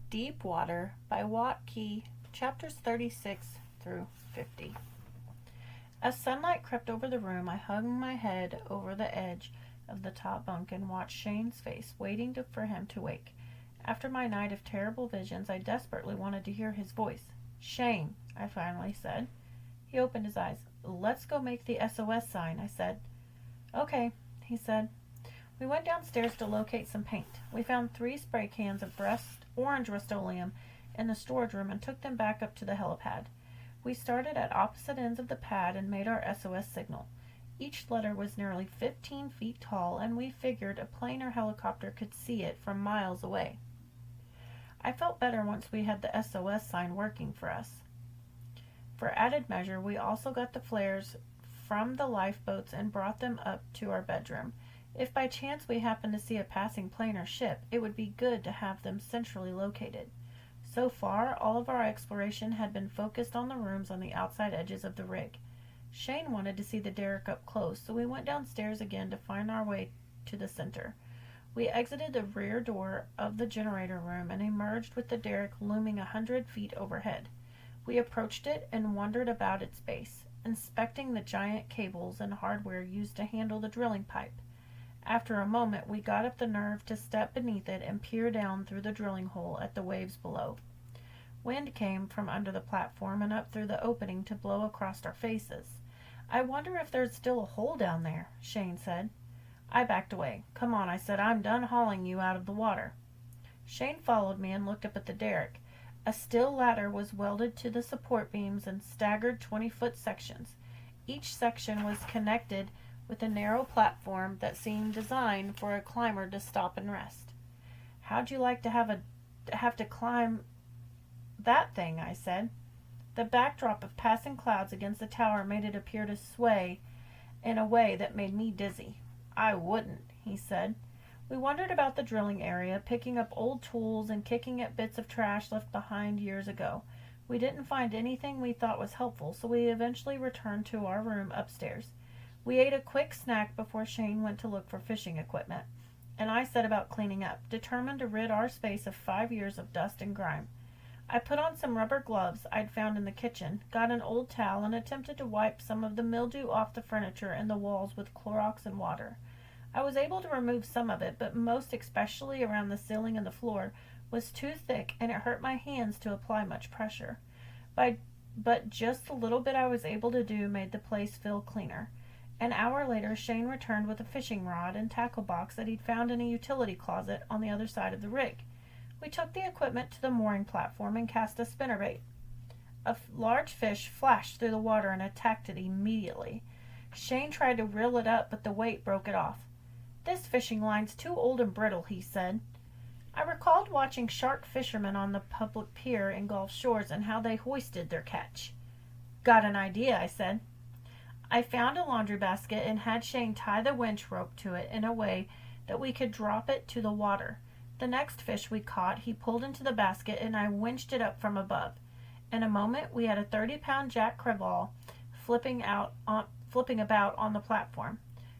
Deep Water by Watt Key, chapters 36 through 50. As sunlight crept over the room, I hung my head over the edge of the top bunk and watched Shane's face, waiting for him to wake. After my night of terrible visions, I desperately wanted to hear his voice. "Shane," I finally said. He opened his eyes. "Let's go make the SOS sign," I said. "Okay," he said. We went downstairs to locate some paint. We found 3 spray cans of orange Rust-Oleum in the storage room and took them back up to the helipad. We started at opposite ends of the pad and made our SOS signal. Each letter was nearly 15 feet tall, and we figured a plane or helicopter could see it from miles away. I felt better once we had the SOS sign working for us. For added measure, we also got the flares from the lifeboats and brought them up to our bedroom. If by chance we happened to see a passing plane or ship, it would be good to have them centrally located. So far, all of our exploration had been focused on the rooms on the outside edges of the rig. Shane wanted to see the derrick up close, so we went downstairs again to find our way to the center. We exited the rear door of the generator room and emerged with the derrick looming 100 feet overhead. We approached it and wandered about its base, inspecting the giant cables and hardware used to handle the drilling pipe. After a moment, we got up the nerve to step beneath it and peer down through the drilling hole at the waves below. Wind came from under the platform and up through the opening to blow across our faces. "I wonder if there's still a hole down there," Shane said. I backed away. "Come on," I said. "I'm done hauling you out of the water." Shane followed me and looked up at the derrick. A steel ladder was welded to the support beams in staggered 20-foot sections. Each section was connected with a narrow platform that seemed designed for a climber to stop and rest. "How'd you like to have to climb that thing?" I said. The backdrop of passing clouds against the tower made it appear to sway in a way that made me dizzy. "I wouldn't," he said. We wandered about the drilling area, picking up old tools and kicking at bits of trash left behind years ago. We didn't find anything we thought was helpful, so we eventually returned to our room upstairs. We ate a quick snack before Shane went to look for fishing equipment, and I set about cleaning up, determined to rid our space of 5 years of dust and grime. I put on some rubber gloves I'd found in the kitchen, got an old towel, and attempted to wipe some of the mildew off the furniture and the walls with Clorox and water. I was able to remove some of it, but most especially around the ceiling and the floor was too thick, and it hurt my hands to apply much pressure. But just the little bit I was able to do made the place feel cleaner. An hour later, Shane returned with a fishing rod and tackle box that he'd found in a utility closet on the other side of the rig. We took the equipment to the mooring platform and cast a spinnerbait. A large fish flashed through the water and attacked it immediately. Shane tried to reel it up, but the weight broke it off. "This fishing line's too old and brittle," he said. I recalled watching shark fishermen on the public pier in Gulf Shores and how they hoisted their catch. "Got an idea," I said. I found a laundry basket and had Shane tie the winch rope to it in a way that we could drop it to the water. The next fish we caught he pulled into the basket and I winched it up from above. In a moment we had a 30-pound Jack Crevalle flipping about on the platform.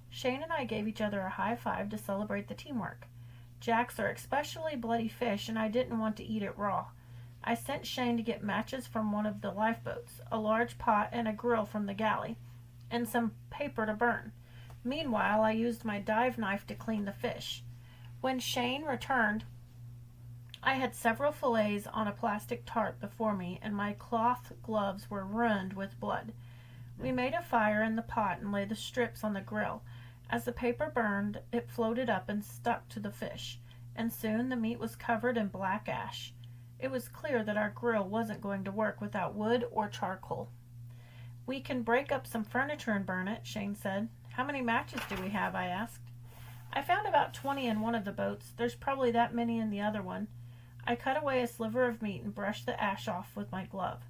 Shane and I gave each other a high five to celebrate the teamwork. Jacks are especially bloody fish, and I didn't want to eat it raw. I sent Shane to get matches from one of the lifeboats, a large pot and a grill from the galley, and some paper to burn. Meanwhile, I used my dive knife to clean the fish. When Shane returned, I had several fillets on a plastic tarp before me, and my cloth gloves were ruined with blood. We made a fire in the pot and laid the strips on the grill. As the paper burned, it floated up and stuck to the fish, and soon the meat was covered in black ash. It was clear that our grill wasn't going to work without wood or charcoal. "We can break up some furniture and burn it," Shane said. "How many matches do we have?" I asked. "I found about 20 in one of the boats. There's probably that many in the other one." I cut away a sliver of meat and brushed the ash off with my glove.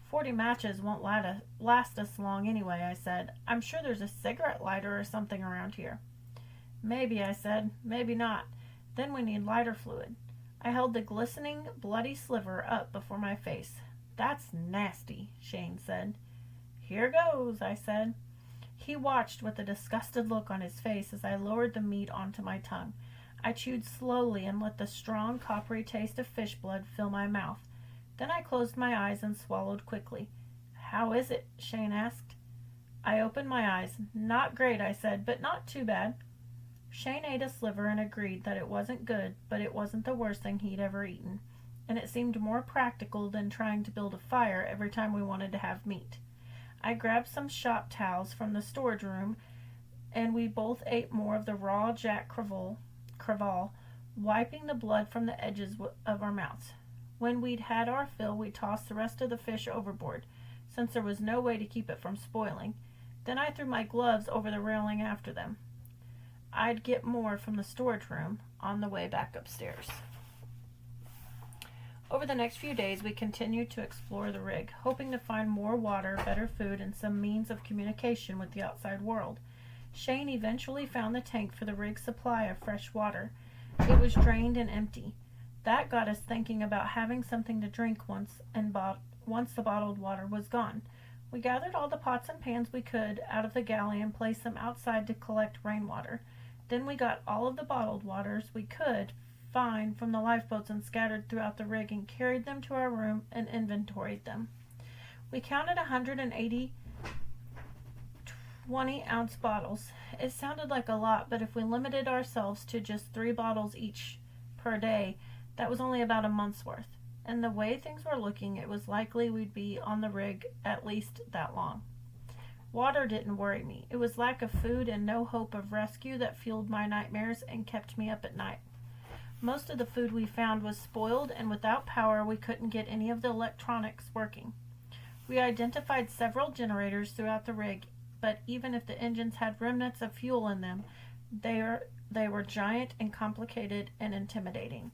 40 matches won't last us long anyway," I said. "I'm sure there's a cigarette lighter or something around here." "Maybe," I said. "Maybe not. Then we need lighter fluid." I held the glistening, bloody sliver up before my face. "That's nasty," Shane said. "Here goes," I said. He watched with a disgusted look on his face as I lowered the meat onto my tongue. I chewed slowly and let the strong, coppery taste of fish blood fill my mouth. Then I closed my eyes and swallowed quickly. "How is it?" Shane asked. I opened my eyes. "Not great," I said, "but not too bad." Shane ate a sliver and agreed that it wasn't good, but it wasn't the worst thing he'd ever eaten, and it seemed more practical than trying to build a fire every time we wanted to have meat. I grabbed some shop towels from the storage room, and we both ate more of the raw Jack Crevalle, wiping the blood from the edges of our mouths. When we'd had our fill, we tossed the rest of the fish overboard, since there was no way to keep it from spoiling. Then I threw my gloves over the railing after them. I'd get more from the storage room on the way back upstairs. Over the next few days, we continued to explore the rig, hoping to find more water, better food, and some means of communication with the outside world. Shane eventually found the tank for the rig's supply of fresh water. It was drained and empty. That got us thinking about having something to drink once the bottled water was gone. We gathered all the pots and pans we could out of the galley and placed them outside to collect rainwater. Then we got all of the bottled waters we could find from the lifeboats and scattered throughout the rig and carried them to our room and inventoried them. We counted 180 20-ounce bottles. It sounded like a lot, but if we limited ourselves to just 3 bottles each per day, that was only about a month's worth. And the way things were looking, it was likely we'd be on the rig at least that long. Water didn't worry me. It was lack of food and no hope of rescue that fueled my nightmares and kept me up at night. Most of the food we found was spoiled, and without power we couldn't get any of the electronics working. We identified several generators throughout the rig, but even if the engines had remnants of fuel in them, they were giant and complicated and intimidating.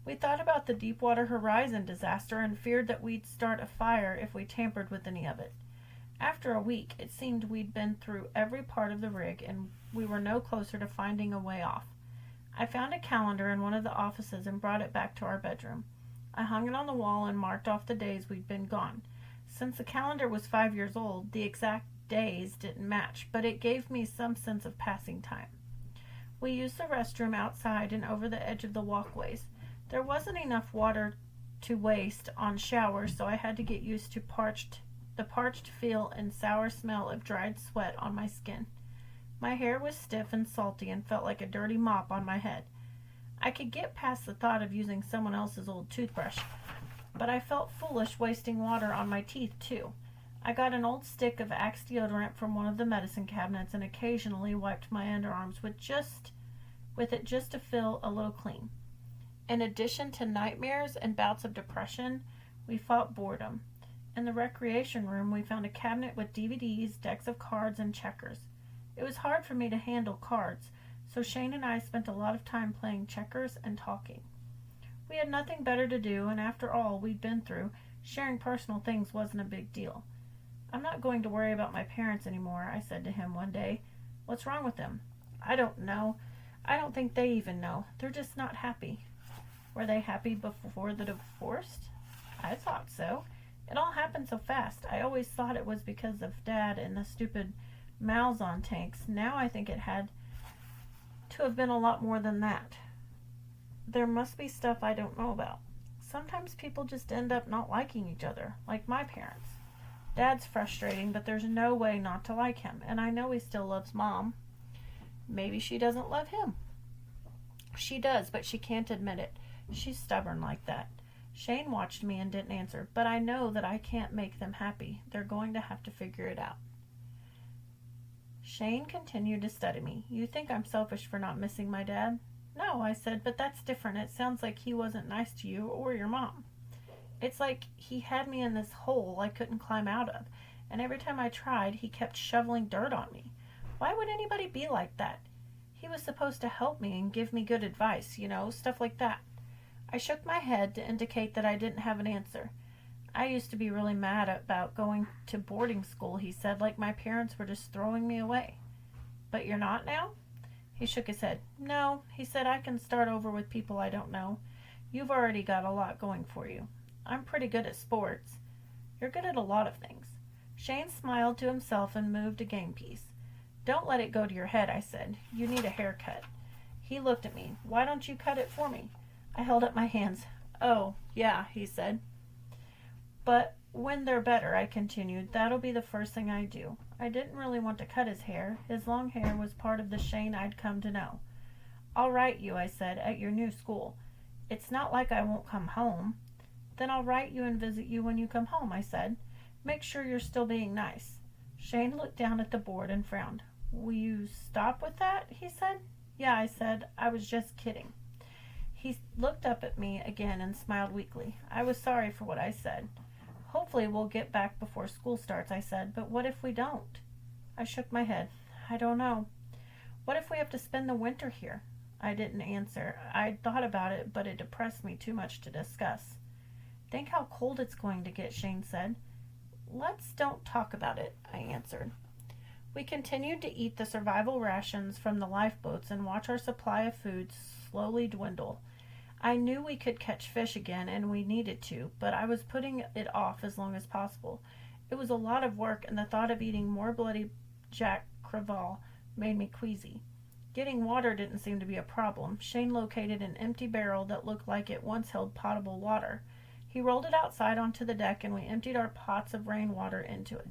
We thought about the Deepwater Horizon disaster and feared that we'd start a fire if we tampered with any of it. After a week, it seemed we'd been through every part of the rig, and we were no closer to finding a way off. I found a calendar in one of the offices and brought it back to our bedroom. I hung it on the wall and marked off the days we'd been gone. Since the calendar was 5 years old, the exact days didn't match, but it gave me some sense of passing time. We used the restroom outside and over the edge of the walkways. There wasn't enough water to waste on showers, so I had to get used to the parched feel and sour smell of dried sweat on my skin. My hair was stiff and salty and felt like a dirty mop on my head. I could get past the thought of using someone else's old toothbrush, but I felt foolish wasting water on my teeth too. I got an old stick of Axe deodorant from one of the medicine cabinets and occasionally wiped my underarms with it just to feel a little clean. In addition to nightmares and bouts of depression, we fought boredom. In the recreation room, we found a cabinet with DVDs, decks of cards, and checkers. It was hard for me to handle cards, so Shane and I spent a lot of time playing checkers and talking. We had nothing better to do, and after all we'd been through, sharing personal things wasn't a big deal. "I'm not going to worry about my parents anymore," I said to him one day. "What's wrong with them?" "I don't know. I don't think they even know. They're just not happy." "Were they happy before the divorce?" "I thought so. It all happened so fast. I always thought it was because of Dad and the stupid Malzahn tanks. Now I think it had to have been a lot more than that. There must be stuff I don't know about. Sometimes people just end up not liking each other, like my parents. Dad's frustrating, but there's no way not to like him, and I know he still loves Mom. Maybe she doesn't love him." "She does, but she can't admit it. She's stubborn like that." Shane watched me and didn't answer, but I know that I can't make them happy. They're going to have to figure it out. Shane continued to study me. "You think I'm selfish for not missing my dad?" "No," I said, "but that's different. It sounds like he wasn't nice to you or your mom. It's like he had me in this hole I couldn't climb out of, and every time I tried, he kept shoveling dirt on me. Why would anybody be like that? He was supposed to help me and give me good advice, stuff like that." I shook my head to indicate that I didn't have an answer. "I used to be really mad about going to boarding school," he said, "like my parents were just throwing me away." "But you're not now?" He shook his head. "No," he said, "I can start over with people I don't know. You've already got a lot going for you. I'm pretty good at sports." "You're good at a lot of things." Shane smiled to himself and moved a game piece. "Don't let it go to your head," I said. "You need a haircut." He looked at me. "Why don't you cut it for me?" I held up my hands. "Oh, yeah," he said. "But when they're better," I continued, "that'll be the first thing I do." I didn't really want to cut his hair. His long hair was part of the Shane I'd come to know. "I'll write you," I said, "at your new school. It's not like I won't come home." "Then I'll write you and visit you when you come home," I said. "Make sure you're still being nice." Shane looked down at the board and frowned. "Will you stop with that?" he said. "Yeah," I said. "I was just kidding." He looked up at me again and smiled weakly. I was sorry for what I said. "Hopefully we'll get back before school starts," I said. "But what if we don't?" I shook my head. "I don't know." "What if we have to spend the winter here?" I didn't answer. I'd thought about it, but it depressed me too much to discuss. "Think how cold it's going to get," Shane said. "Let's don't talk about it," I answered. We continued to eat the survival rations from the lifeboats and watch our supply of food slowly dwindle. I knew we could catch fish again, and we needed to, but I was putting it off as long as possible. It was a lot of work, and the thought of eating more bloody Jack Crevalle made me queasy. Getting water didn't seem to be a problem. Shane located an empty barrel that looked like it once held potable water. He rolled it outside onto the deck, and we emptied our pots of rainwater into it.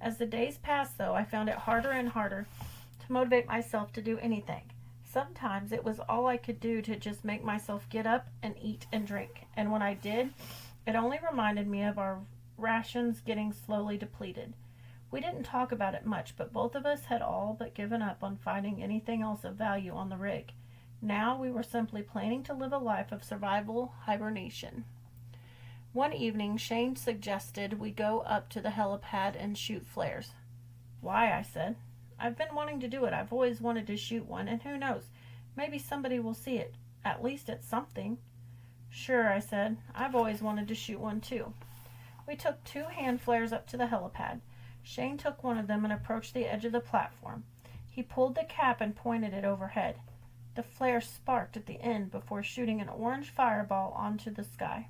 As the days passed, though, I found it harder and harder to motivate myself to do anything. Sometimes it was all I could do to just make myself get up and eat and drink, and when I did, it only reminded me of our rations getting slowly depleted. We didn't talk about it much, but both of us had all but given up on finding anything else of value on the rig. Now we were simply planning to live a life of survival hibernation. One evening, Shane suggested we go up to the helipad and shoot flares. "Why?" I said. "I've been wanting to do it. I've always wanted to shoot one, and who knows, maybe somebody will see it. At least it's something." "Sure," I said. "I've always wanted to shoot one, too." We took 2 hand flares up to the helipad. Shane took one of them and approached the edge of the platform. He pulled the cap and pointed it overhead. The flare sparked at the end before shooting an orange fireball into the sky.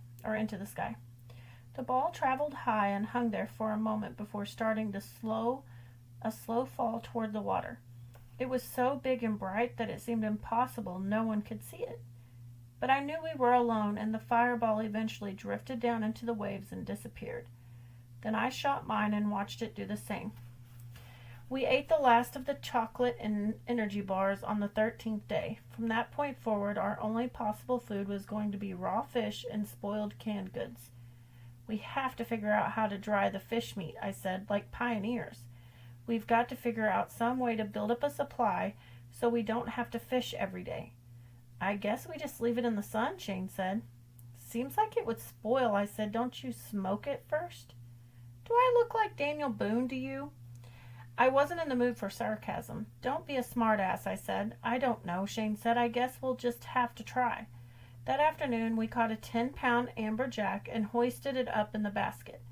The ball traveled high and hung there for a moment before starting a slow fall toward the water. It was so big and bright that it seemed impossible no one could see it. But I knew we were alone, and the fireball eventually drifted down into the waves and disappeared. Then I shot mine and watched it do the same. We ate the last of the chocolate and energy bars on the 13th day. From that point forward, our only possible food was going to be raw fish and spoiled canned goods. "We have to figure out how to dry the fish meat," I said, "like pioneers. We've got to figure out some way to build up a supply so we don't have to fish every day." "I guess we just leave it in the sun," Shane said. "Seems like it would spoil," I said. "Don't you smoke it first?" "Do I look like Daniel Boone to you?" I wasn't in the mood for sarcasm. "Don't be a smartass," I said. "I don't know," Shane said. "I guess we'll just have to try." That afternoon we caught a 10-pound amberjack and hoisted it up in the basket.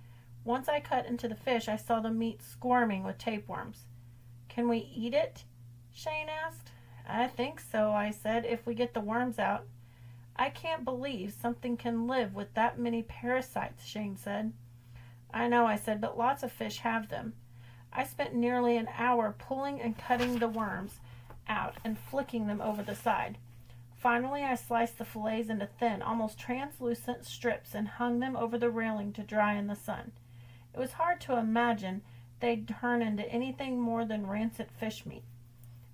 Once I cut into the fish, I saw the meat squirming with tapeworms. "Can we eat it?" Shane asked. "I think so," I said, "if we get the worms out." "I can't believe something can live with that many parasites," Shane said. "I know," I said, "but lots of fish have them." I spent nearly an hour pulling and cutting the worms out and flicking them over the side. Finally, I sliced the fillets into thin, almost translucent strips and hung them over the railing to dry in the sun. It was hard to imagine they'd turn into anything more than rancid fish meat.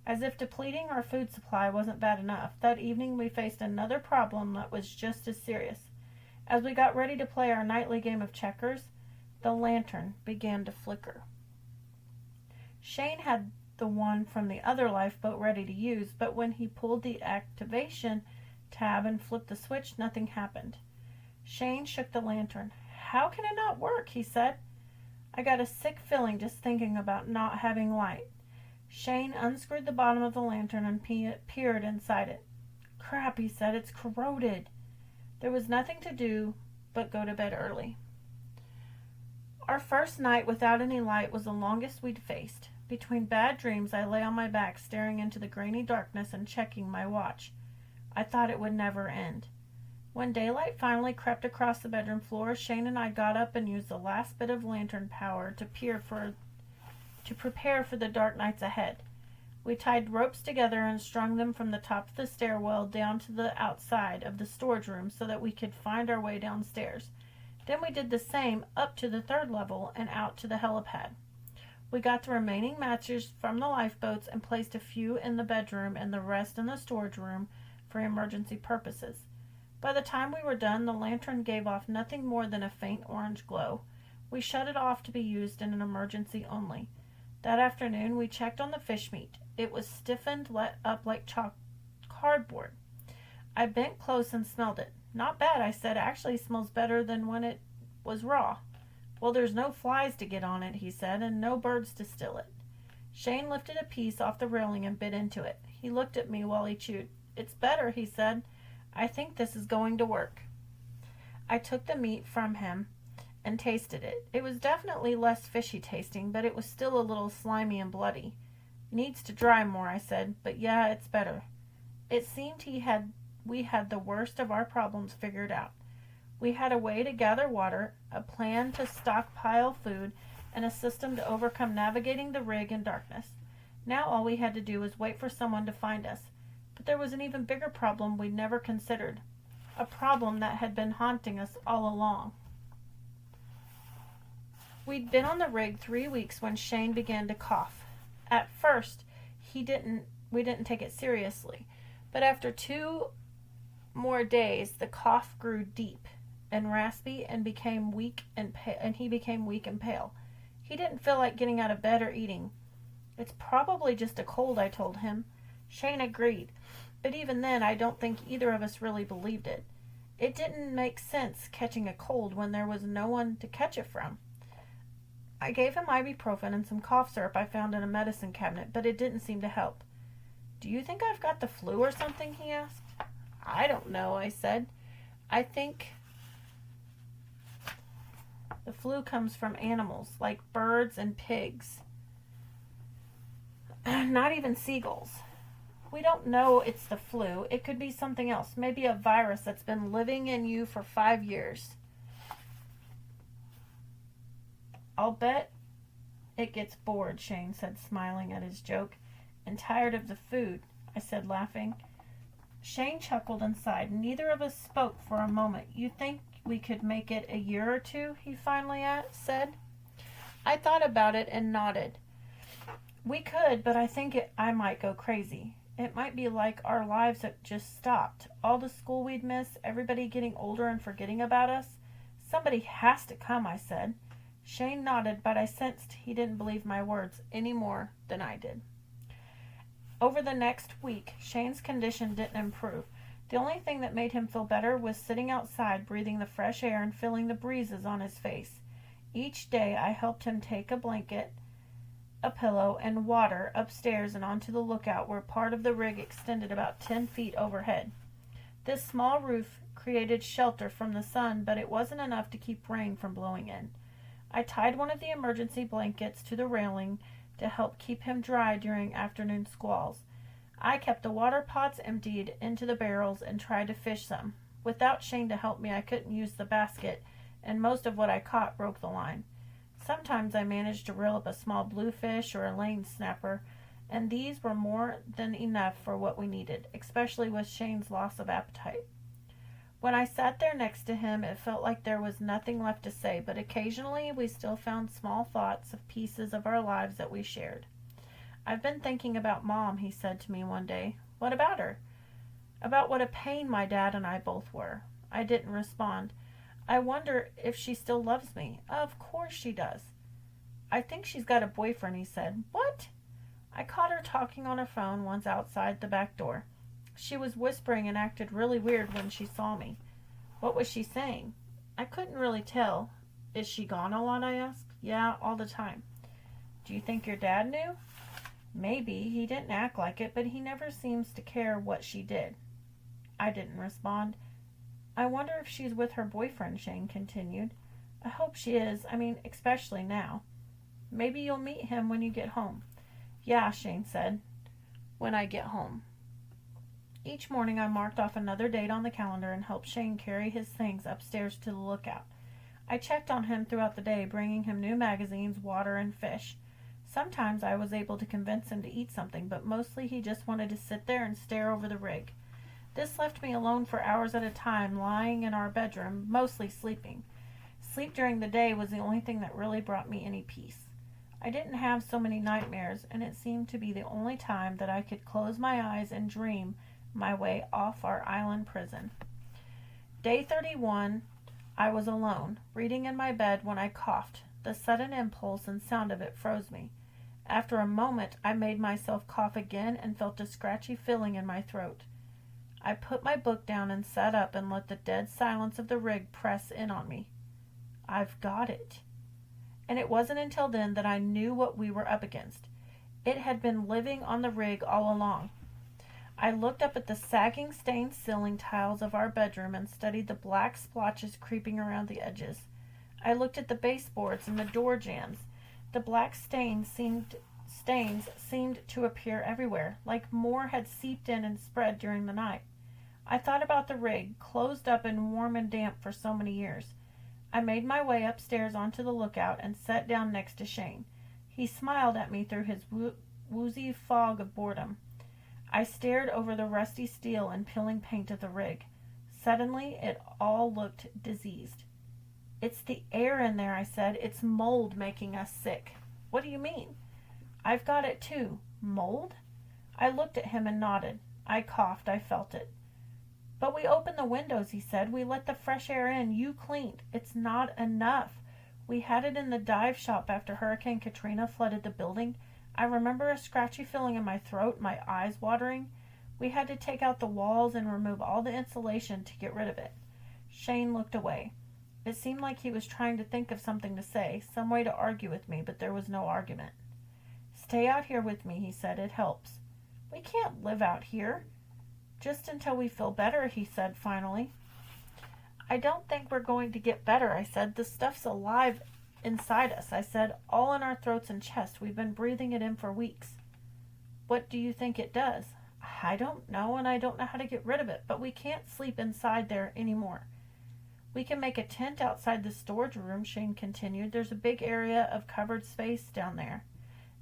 As if depleting our food supply wasn't bad enough, that evening we faced another problem that was just as serious. As we got ready to play our nightly game of checkers, the lantern began to flicker. Shane had the one from the other lifeboat ready to use, but when he pulled the activation tab and flipped the switch, nothing happened. Shane shook the lantern. "How can it not work?" he said. I got a sick feeling just thinking about not having light. Shane unscrewed the bottom of the lantern and peered inside it. "Crap," he said, "it's corroded." There was nothing to do but go to bed early. Our first night without any light was the longest we'd faced. Between bad dreams, I lay on my back staring into the grainy darkness and checking my watch. I thought it would never end. When daylight finally crept across the bedroom floor, Shane and I got up and used the last bit of lantern power to prepare for the dark nights ahead. We tied ropes together and strung them from the top of the stairwell down to the outside of the storage room so that we could find our way downstairs. Then we did the same up to the third level and out to the helipad. We got the remaining matches from the lifeboats and placed a few in the bedroom and the rest in the storage room for emergency purposes. By the time we were done, the lantern gave off nothing more than a faint orange glow. We shut it off to be used in an emergency only. That afternoon, we checked on the fish meat. It was stiffened, let up like cardboard. I bent close and smelled it. Not bad, I said. Actually smells better than when it was raw. Well, there's no flies to get on it, he said, and no birds to steal it. Shane lifted a piece off the railing and bit into it. He looked at me while he chewed. It's better, he said. I think this is going to work. I took the meat from him and tasted it. It was definitely less fishy tasting, but it was still a little slimy and bloody. Needs to dry more, I said, but yeah, it's better. It seemed we had the worst of our problems figured out. We had a way to gather water, a plan to stockpile food, and a system to overcome navigating the rig in darkness. Now all we had to do was wait for someone to find us. But there was an even bigger problem we'd never considered. A problem that had been haunting us all along. We'd been on the rig 3 weeks when Shane began to cough. At first, we didn't take it seriously. But after 2 more days, the cough grew deep and raspy and became weak and he became weak and pale. He didn't feel like getting out of bed or eating. It's probably just a cold, I told him. Shane agreed, but even then I don't think either of us really believed it. It didn't make sense catching a cold when there was no one to catch it from. I gave him ibuprofen and some cough syrup I found in a medicine cabinet, but it didn't seem to help. Do you think I've got the flu or something, he asked. I don't know, I said. I think the flu comes from animals, like birds and pigs. Not even seagulls. We don't know it's the flu. It could be something else. Maybe a virus that's been living in you for 5 years. I'll bet it gets bored, Shane said, smiling at his joke. And tired of the food, I said, laughing. Shane chuckled and sighed. Neither of us spoke for a moment. You think we could make it a year or two? He finally said. I thought about it and nodded. We could, but I think I might go crazy. It might be like our lives have just stopped. All the school we'd miss, everybody getting older and forgetting about us. Somebody has to come, I said. Shane nodded, but I sensed he didn't believe my words any more than I did. Over the next week, Shane's condition didn't improve. The only thing that made him feel better was sitting outside, breathing the fresh air and feeling the breezes on his face. Each day I helped him take a blanket, a pillow, and water upstairs and onto the lookout where part of the rig extended about 10 feet overhead. This small roof created shelter from the sun, but it wasn't enough to keep rain from blowing in. I tied one of the emergency blankets to the railing to help keep him dry during afternoon squalls. I kept the water pots emptied into the barrels and tried to fish some. Without Shane to help me, I couldn't use the basket, and most of what I caught broke the line. Sometimes I managed to reel up a small bluefish or a lane snapper, and these were more than enough for what we needed, especially with Shane's loss of appetite. When I sat there next to him, it felt like there was nothing left to say, but occasionally we still found small thoughts of pieces of our lives that we shared. I've been thinking about Mom, he said to me one day. What about her? About what a pain my dad and I both were. I didn't respond. I wonder if she still loves me. Of course she does. I think she's got a boyfriend, he said. What? I caught her talking on her phone once outside the back door. She was whispering and acted really weird when she saw me. What was she saying? I couldn't really tell. Is she gone a lot, I asked. Yeah, all the time. Do you think your dad knew? Maybe. He didn't act like it, but he never seems to care what she did. I didn't respond. I wonder if she's with her boyfriend, Shane continued. I hope she is. Especially now. Maybe you'll meet him when you get home. Yeah, Shane said. When I get home. Each morning I marked off another date on the calendar and helped Shane carry his things upstairs to the lookout. I checked on him throughout the day, bringing him new magazines, water, and fish. Sometimes I was able to convince him to eat something, but mostly he just wanted to sit there and stare over the rig. This left me alone for hours at a time, lying in our bedroom, mostly sleeping. Sleep during the day was the only thing that really brought me any peace. I didn't have so many nightmares, and it seemed to be the only time that I could close my eyes and dream my way off our island prison. Day 31, I was alone, reading in my bed when I coughed. The sudden impulse and sound of it froze me. After a moment, I made myself cough again and felt a scratchy feeling in my throat. I put my book down and sat up and let the dead silence of the rig press in on me. I've got it. And it wasn't until then that I knew what we were up against. It had been living on the rig all along. I looked up at the sagging stained ceiling tiles of our bedroom and studied the black splotches creeping around the edges. I looked at the baseboards and the door jambs. The black stains seemed to appear everywhere, like more had seeped in and spread during the night. I thought about the rig, closed up and warm and damp for so many years. I made my way upstairs onto the lookout and sat down next to Shane. He smiled at me through his woozy fog of boredom. I stared over the rusty steel and peeling paint of the rig. Suddenly, it all looked diseased. "It's the air in there," I said. "It's mold making us sick." "What do you mean?" "I've got it too." "Mold?" I looked at him and nodded. I coughed. I felt it. "But we opened the windows," he said. "We let the fresh air in. You cleaned. It's not enough. We had it in the dive shop after Hurricane Katrina flooded the building. I remember a scratchy feeling in my throat, my eyes watering. We had to take out the walls and remove all the insulation to get rid of it." Shane looked away. It seemed like he was trying to think of something to say, some way to argue with me, but there was no argument. "Stay out here with me," he said. "It helps." "We can't live out here." "Just until we feel better," he said finally. "I don't think we're going to get better," I said. "The stuff's alive inside us," I said, "all in our throats and chests. We've been breathing it in for weeks." "What do you think it does?" "I don't know, and I don't know how to get rid of it, but we can't sleep inside there anymore." "We can make a tent outside the storage room," Shane continued. "There's a big area of covered space down there.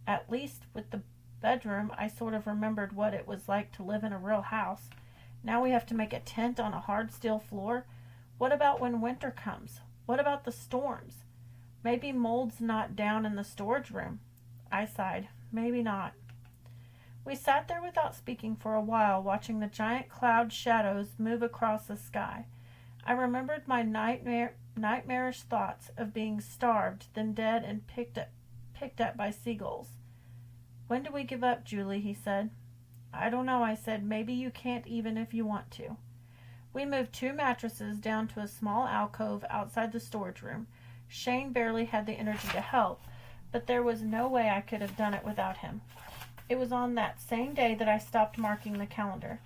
At least with the bedroom, I sort of remembered what it was like to live in a real house. Now we have to make a tent on a hard steel floor. What about when winter comes? What about the storms? Maybe mold's not down in the storage room." I sighed. "Maybe not." We sat there without speaking for a while, watching the giant cloud shadows move across the sky. I remembered my nightmarish thoughts of being starved, then dead and picked up by seagulls. "When do we give up, Julie?" he said. "I don't know," I said. "Maybe you can't even if you want to." We moved 2 mattresses down to a small alcove outside the storage room. Shane barely had the energy to help, but there was no way I could have done it without him. It was on that same day that I stopped marking the calendar.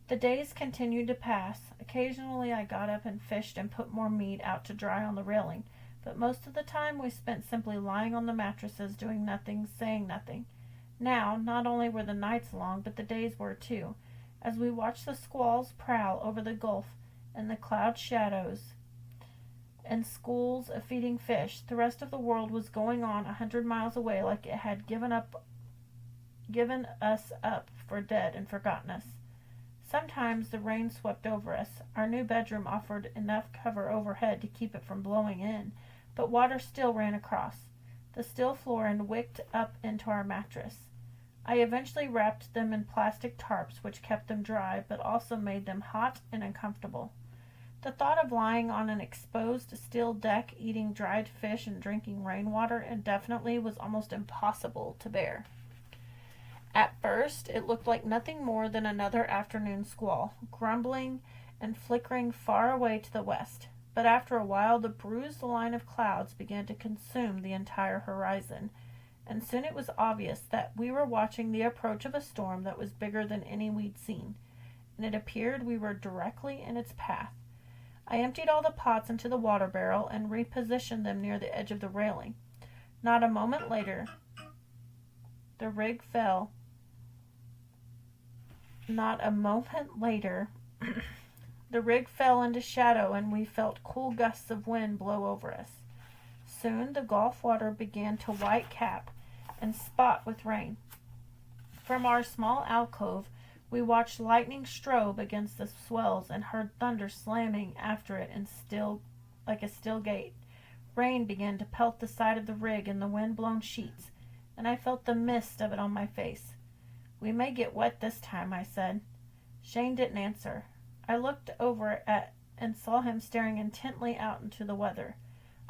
The days continued to pass. Occasionally I got up and fished and put more meat out to dry on the railing, but most of the time we spent simply lying on the mattresses, doing nothing, saying nothing. Now, not only were the nights long, but the days were too, as we watched the squalls prowl over the Gulf and the cloud shadows and schools of feeding fish. The rest of the world was going on 100 miles away, like it had given us up for dead and forgotten us. Sometimes the rain swept over us. Our new bedroom offered enough cover overhead to keep it from blowing in, but water still ran across the steel floor and wicked up into our mattress. I eventually wrapped them in plastic tarps, which kept them dry, but also made them hot and uncomfortable. The thought of lying on an exposed steel deck, eating dried fish and drinking rainwater indefinitely was almost impossible to bear. At first, it looked like nothing more than another afternoon squall, grumbling and flickering far away to the west. But after a while, the bruised line of clouds began to consume the entire horizon, and soon it was obvious that we were watching the approach of a storm that was bigger than any we'd seen, and it appeared we were directly in its path. I emptied all the pots into the water barrel and repositioned them near the edge of the railing. Not a moment later, the rig fell. The rig fell into shadow, and we felt cool gusts of wind blow over us. Soon the Gulf water began to white cap, and spot with rain. From our small alcove, we watched lightning strobe against the swells and heard thunder slamming after it like a steel gate. Rain began to pelt the side of the rig in the wind-blown sheets, and I felt the mist of it on my face. "We may get wet this time," I said. Shane didn't answer. I looked over at and saw him staring intently out into the weather.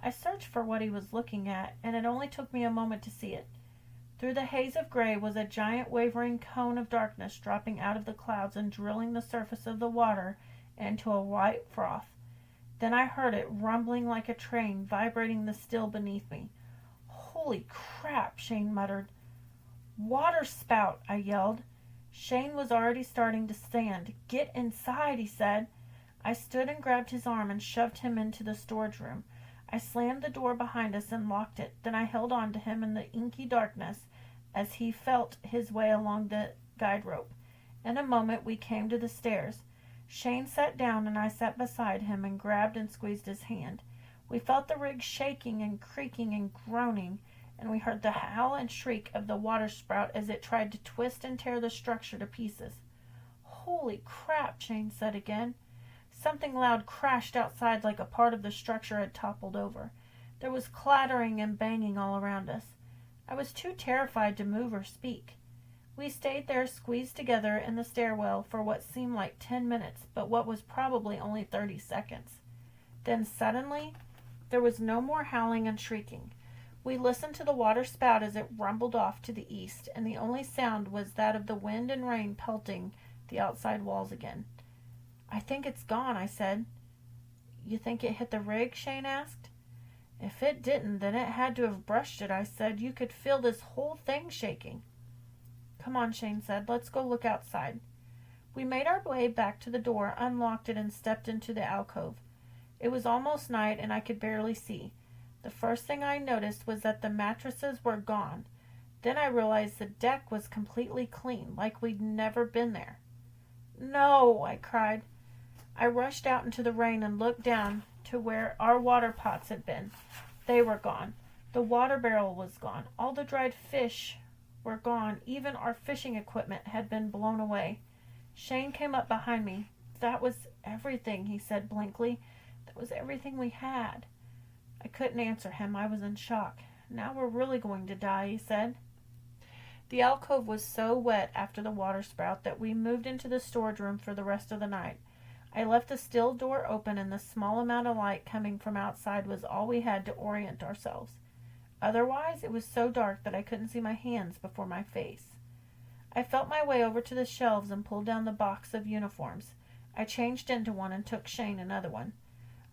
I searched for what he was looking at, and it only took me a moment to see it. Through the haze of gray was a giant wavering cone of darkness dropping out of the clouds and drilling the surface of the water into a white froth. Then I heard it rumbling like a train, vibrating the still beneath me. "Holy crap," Shane muttered. "Water spout," I yelled. Shane was already starting to stand. "Get inside," he said. I stood and grabbed his arm and shoved him into the storage room. I slammed the door behind us and locked it. Then I held on to him in the inky darkness as he felt his way along the guide rope. In a moment we came to the stairs. Shane sat down and I sat beside him and grabbed and squeezed his hand. We felt the rig shaking and creaking and groaning, and we heard the howl and shriek of the water spout as it tried to twist and tear the structure to pieces. "Holy crap," Shane said again. Something loud crashed outside like a part of the structure had toppled over. There was clattering and banging all around us. I was too terrified to move or speak. We stayed there squeezed together in the stairwell for what seemed like 10 minutes, but what was probably only 30 seconds. Then suddenly, there was no more howling and shrieking. We listened to the water spout as it rumbled off to the east, and the only sound was that of the wind and rain pelting the outside walls again. "I think it's gone," I said. "You think it hit the rig?" Shane asked. "If it didn't, then it had to have brushed it," I said. "You could feel this whole thing shaking." "Come on," Shane said. "Let's go look outside." We made our way back to the door, unlocked it, and stepped into the alcove. It was almost night, and I could barely see. The first thing I noticed was that the mattresses were gone. Then I realized the deck was completely clean, like we'd never been there. "No!" I cried. I rushed out into the rain and looked down to where our water pots had been. They were gone. The water barrel was gone. All the dried fish were gone. Even our fishing equipment had been blown away. Shane came up behind me. "That was everything," he said blankly. "That was everything we had." I couldn't answer him. I was in shock. "Now we're really going to die," he said. The alcove was so wet after the water spout that we moved into the storage room for the rest of the night. I left the steel door open, and the small amount of light coming from outside was all we had to orient ourselves. Otherwise, it was so dark that I couldn't see my hands before my face. I felt my way over to the shelves and pulled down the box of uniforms. I changed into one and took Shane another one.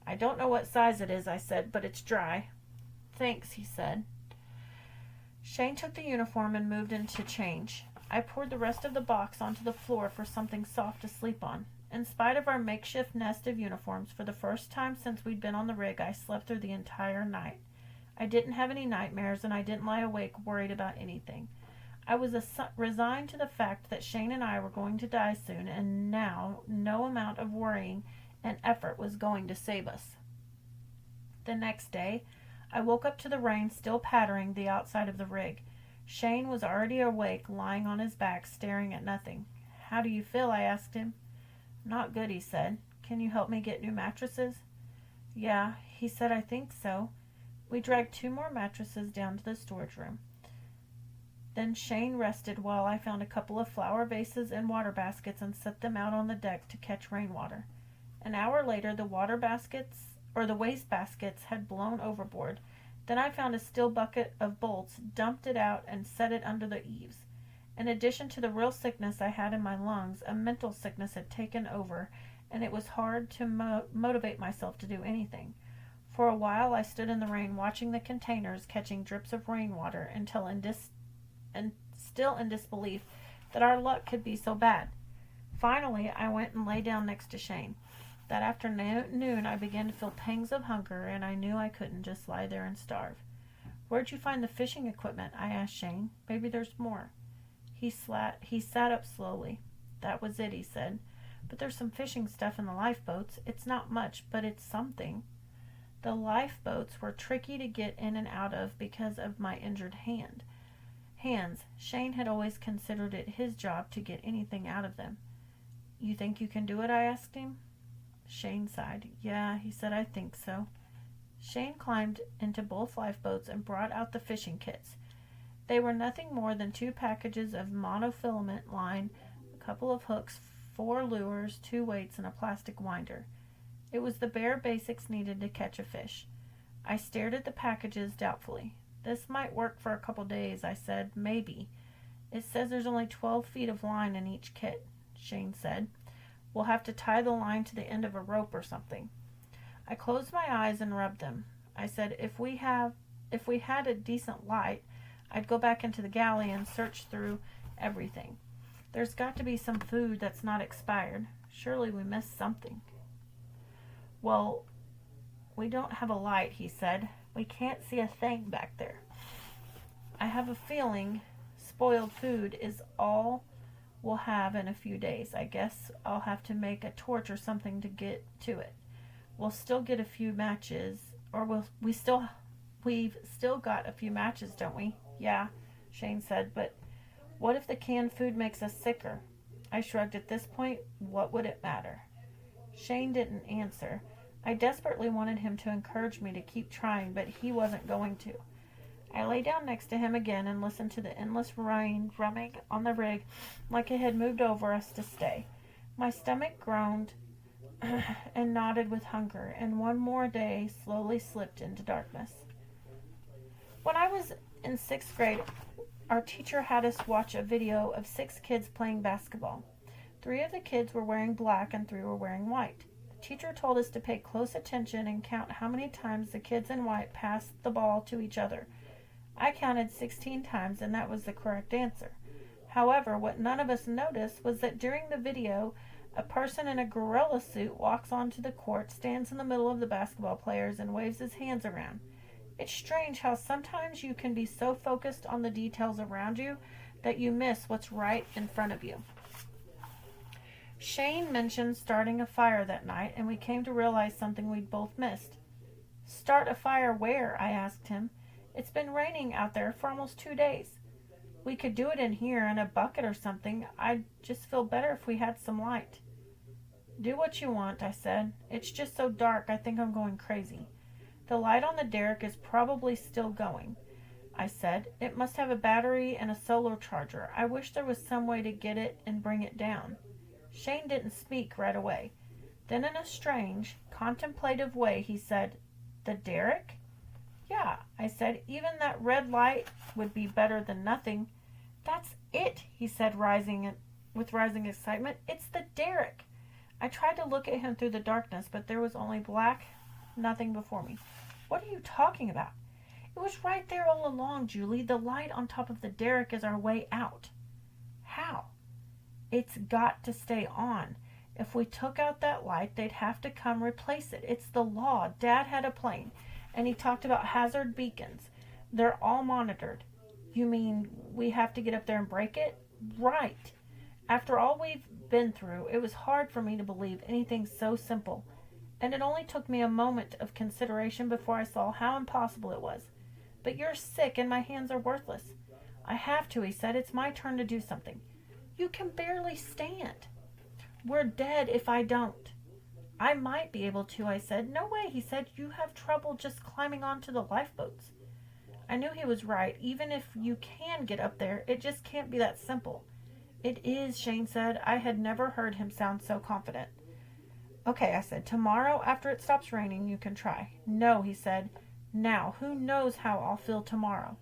"I don't know what size it is," I said, "but it's dry." "Thanks," he said. Shane took the uniform and moved in to change. I poured the rest of the box onto the floor for something soft to sleep on. In spite of our makeshift nest of uniforms, for the first time since we'd been on the rig, I slept through the entire night. I didn't have any nightmares, and I didn't lie awake worried about anything. I was resigned to the fact that Shane and I were going to die soon, and now no amount of worrying and effort was going to save us. The next day, I woke up to the rain still pattering the outside of the rig. Shane was already awake, lying on his back, staring at nothing. "How do you feel?" I asked him. "Not good," he said. "Can you help me get new mattresses?" "Yeah," he said, "I think so." We dragged 2 more mattresses down to the storage room. Then Shane rested while I found a couple of flower vases and water baskets and set them out on the deck to catch rainwater. An hour later, the waste baskets had blown overboard. Then I found a steel bucket of bolts, dumped it out, and set it under the eaves. In addition to the real sickness I had in my lungs, a mental sickness had taken over, and it was hard to motivate myself to do anything. For a while I stood in the rain watching the containers catching drips of rainwater until still in disbelief that our luck could be so bad. Finally, I went and lay down next to Shane. That afternoon I began to feel pangs of hunger, and I knew I couldn't just lie there and starve. "Where'd you find the fishing equipment?" I asked Shane. "Maybe there's more." He sat up slowly. "That was it," he said. "But there's some fishing stuff in the lifeboats. It's not much, but it's something." The lifeboats were tricky to get in and out of because of my injured hand. hands. Shane had always considered it his job to get anything out of them. You think you can do it? I asked him. Shane sighed. Yeah, he said, I think so. Shane climbed into both lifeboats and brought out the fishing kits. They were nothing more than 2 packages of monofilament line, a couple of hooks, 4 lures, 2 weights, and a plastic winder. It was the bare basics needed to catch a fish. I stared at the packages doubtfully. This might work for a couple days, I said. Maybe. It says there's only 12 feet of line in each kit, Shane said. We'll have to tie the line to the end of a rope or something. I closed my eyes and rubbed them. I said, if we had a decent light, I'd go back into the galley and search through everything. There's got to be some food that's not expired. Surely we missed something. Well, we don't have a light, he said. We can't see a thing back there. I have a feeling spoiled food is all we'll have in a few days. I guess I'll have to make a torch or something to get to it. We'll still get a few matches, or we've still got a few matches, don't we? Yeah, Shane said, but what if the canned food makes us sicker? I shrugged. At this point, what would it matter? Shane didn't answer. I desperately wanted him to encourage me to keep trying, but he wasn't going to. I lay down next to him again and listened to the endless rain drumming on the rig like it had moved over us to stay. My stomach groaned and nodded with hunger, and one more day slowly slipped into darkness. When I was in 6th grade, our teacher had us watch a video of 6 kids playing basketball. 3 of the kids were wearing black and 3 were wearing white. The teacher told us to pay close attention and count how many times the kids in white passed the ball to each other. I counted 16 times, and that was the correct answer. However, what none of us noticed was that during the video, a person in a gorilla suit walks onto the court, stands in the middle of the basketball players, and waves his hands around. It's strange how sometimes you can be so focused on the details around you that you miss what's right in front of you. Shane mentioned starting a fire that night, and we came to realize something we'd both missed. Start a fire where? I asked him. It's been raining out there for almost 2 days. We could do it in here in a bucket or something. I'd just feel better if we had some light. Do what you want, I said. It's just so dark I think I'm going crazy. The light on the derrick is probably still going, I said. It must have a battery and a solar charger. I wish there was some way to get it and bring it down. Shane didn't speak right away. Then in a strange, contemplative way he said, The derrick? Yeah, I said, even that red light would be better than nothing. That's it, he said, with rising excitement. It's the derrick. I tried to look at him through the darkness, but there was only black, nothing before me. What are you talking about? It was right there all along, Julie. The light on top of the derrick is our way out. How? It's got to stay on. If we took out that light, they'd have to come replace it. It's the law. Dad had a plane, and he talked about hazard beacons. They're all monitored. You mean we have to get up there and break it? Right. After all we've been through, it was hard for me to believe anything so simple, and it only took me a moment of consideration before I saw how impossible it was. But you're sick and my hands are worthless. I have to, he said. It's my turn to do something. You can barely stand. We're dead if I don't. I might be able to, I said. No way, he said. You have trouble just climbing onto the lifeboats. I knew he was right. Even if you can get up there, it just can't be that simple. It is, Shane said. I had never heard him sound so confident. Okay, I said. Tomorrow, after it stops raining, you can try. No, he said. Now, who knows how I'll feel tomorrow?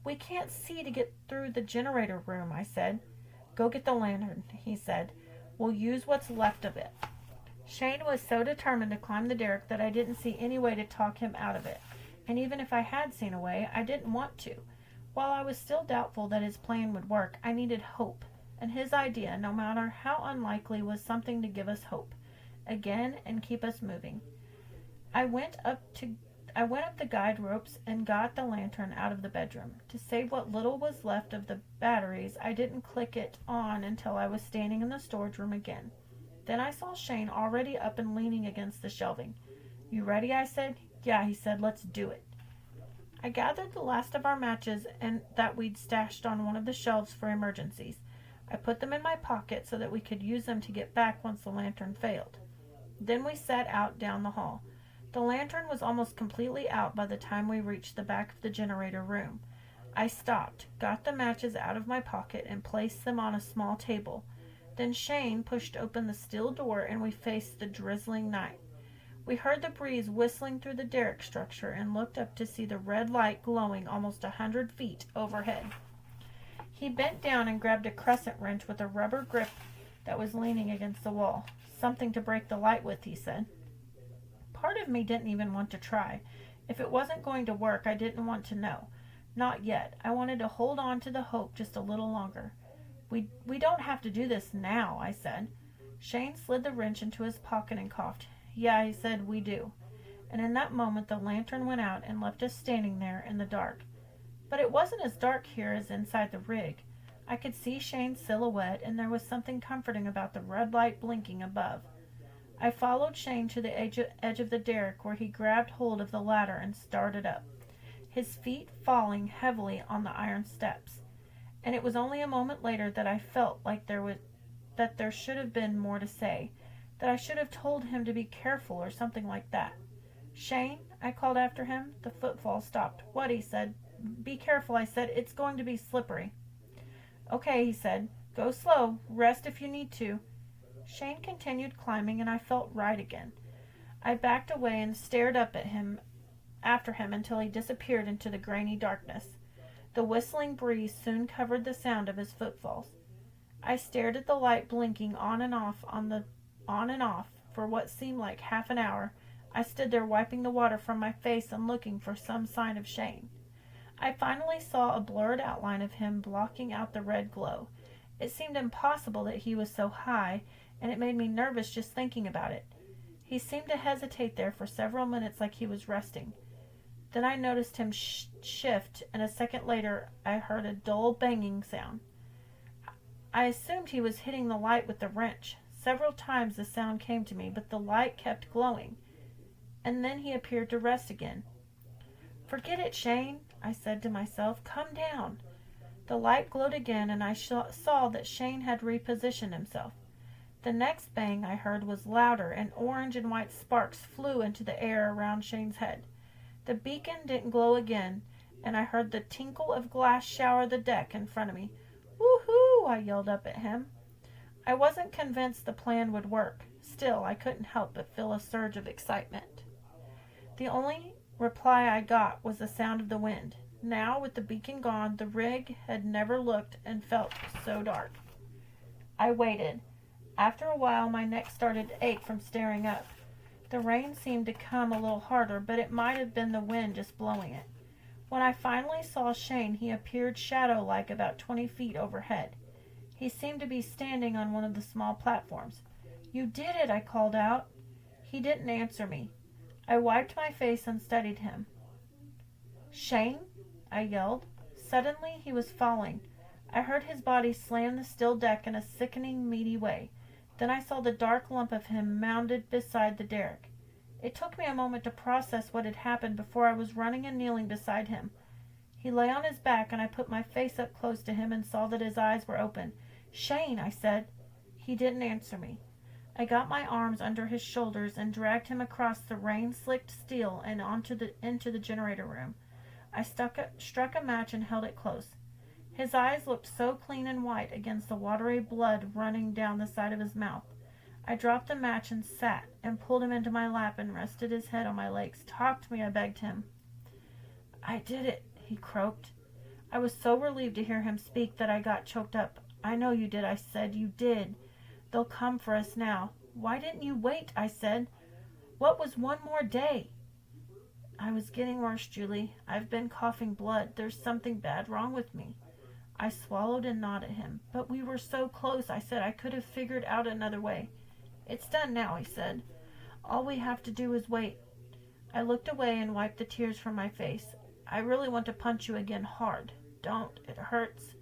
We can't see to get through the generator room, I said. Go get the lantern, he said. We'll use what's left of it. Shane was so determined to climb the derrick that I didn't see any way to talk him out of it. And even if I had seen a way, I didn't want to. While I was still doubtful that his plan would work, I needed hope. And his idea, no matter how unlikely, was something to give us hope again and keep us moving. I went up the guide ropes and got the lantern out of the bedroom. To save what little was left of the batteries, I didn't click it on until I was standing in the storage room again. Then I saw Shane already up and leaning against the shelving. You ready? I said. Yeah, he said. Let's do it. I gathered the last of our matches and that we'd stashed on one of the shelves for emergencies. I put them in my pocket so that we could use them to get back once the lantern failed. Then we set out down the hall. The lantern was almost completely out by the time we reached the back of the generator room. I stopped, got the matches out of my pocket, and placed them on a small table. Then Shane pushed open the steel door and we faced the drizzling night. We heard the breeze whistling through the derrick structure and looked up to see the red light glowing almost 100 feet overhead. He bent down and grabbed a crescent wrench with a rubber grip that was leaning against the wall. Something to break the light with, he said. Part of me didn't even want to try. If it wasn't going to work, I didn't want to know. Not yet. I wanted to hold on to the hope just a little longer. We don't have to do this now, I said. Shane slid the wrench into his pocket and coughed. Yeah, he said, we do. And in that moment the lantern went out and left us standing there in the dark. But it wasn't as dark here as inside the rig. I could see Shane's silhouette, and there was something comforting about the red light blinking above. I followed Shane to the edge of the derrick where he grabbed hold of the ladder and started up, his feet falling heavily on the iron steps. And it was only a moment later that I felt like there should have been more to say, that I should have told him to be careful or something like that. Shane, I called after him. The footfall stopped. What? He said. Be careful, I said. It's going to be slippery. Okay, he said. Go slow. Rest if you need to. Shane continued climbing, and I felt right again. I backed away and stared up at him, after him until he disappeared into the grainy darkness. The whistling breeze soon covered the sound of his footfalls. I stared at the light blinking on and off for what seemed like half an hour. I stood there wiping the water from my face and looking for some sign of Shane. I finally saw a blurred outline of him blocking out the red glow. It seemed impossible that he was so high, and it made me nervous just thinking about it. He seemed to hesitate there for several minutes like he was resting. Then I noticed him shift, and a second later I heard a dull banging sound. I assumed he was hitting the light with the wrench. Several times the sound came to me, but the light kept glowing. And then he appeared to rest again. Forget it, Shane, I said to myself. Come down. The light glowed again, and I saw that Shane had repositioned himself. The next bang I heard was louder, and orange and white sparks flew into the air around Shane's head. The beacon didn't glow again, and I heard the tinkle of glass shower the deck in front of me. Woohoo! I yelled up at him. I wasn't convinced the plan would work. Still, I couldn't help but feel a surge of excitement. The only reply I got was the sound of the wind. Now, with the beacon gone, the rig had never looked and felt so dark. I waited. After a while, my neck started to ache from staring up. The rain seemed to come a little harder, but it might have been the wind just blowing it. When I finally saw Shane, he appeared shadow-like about 20 feet overhead. He seemed to be standing on one of the small platforms. You did it, I called out. He didn't answer me. I wiped my face and studied him. Shane? I yelled. Suddenly he was falling. I heard his body slam the steel deck in a sickening, meaty way. Then I saw the dark lump of him mounded beside the derrick. It took me a moment to process what had happened before I was running and kneeling beside him. He lay on his back, and I put my face up close to him and saw that his eyes were open. Shane, I said. He didn't answer me. I got my arms under his shoulders and dragged him across the rain-slicked steel and into the generator room. I struck a match and held it close. His eyes looked so clean and white against the watery blood running down the side of his mouth. I dropped the match and sat and pulled him into my lap and rested his head on my legs. Talk to me, I begged him. I did it, he croaked. I was so relieved to hear him speak that I got choked up. I know you did, I said. You did. They'll come for us now. Why didn't you wait, I said. What was one more day? I was getting worse, Julie. I've been coughing blood. There's something bad wrong with me. I swallowed and nodded at him. But we were so close, I said. I could have figured out another way. It's done now, he said. All we have to do is wait. I looked away and wiped the tears from my face. I really want to punch you again hard. Don't. It hurts.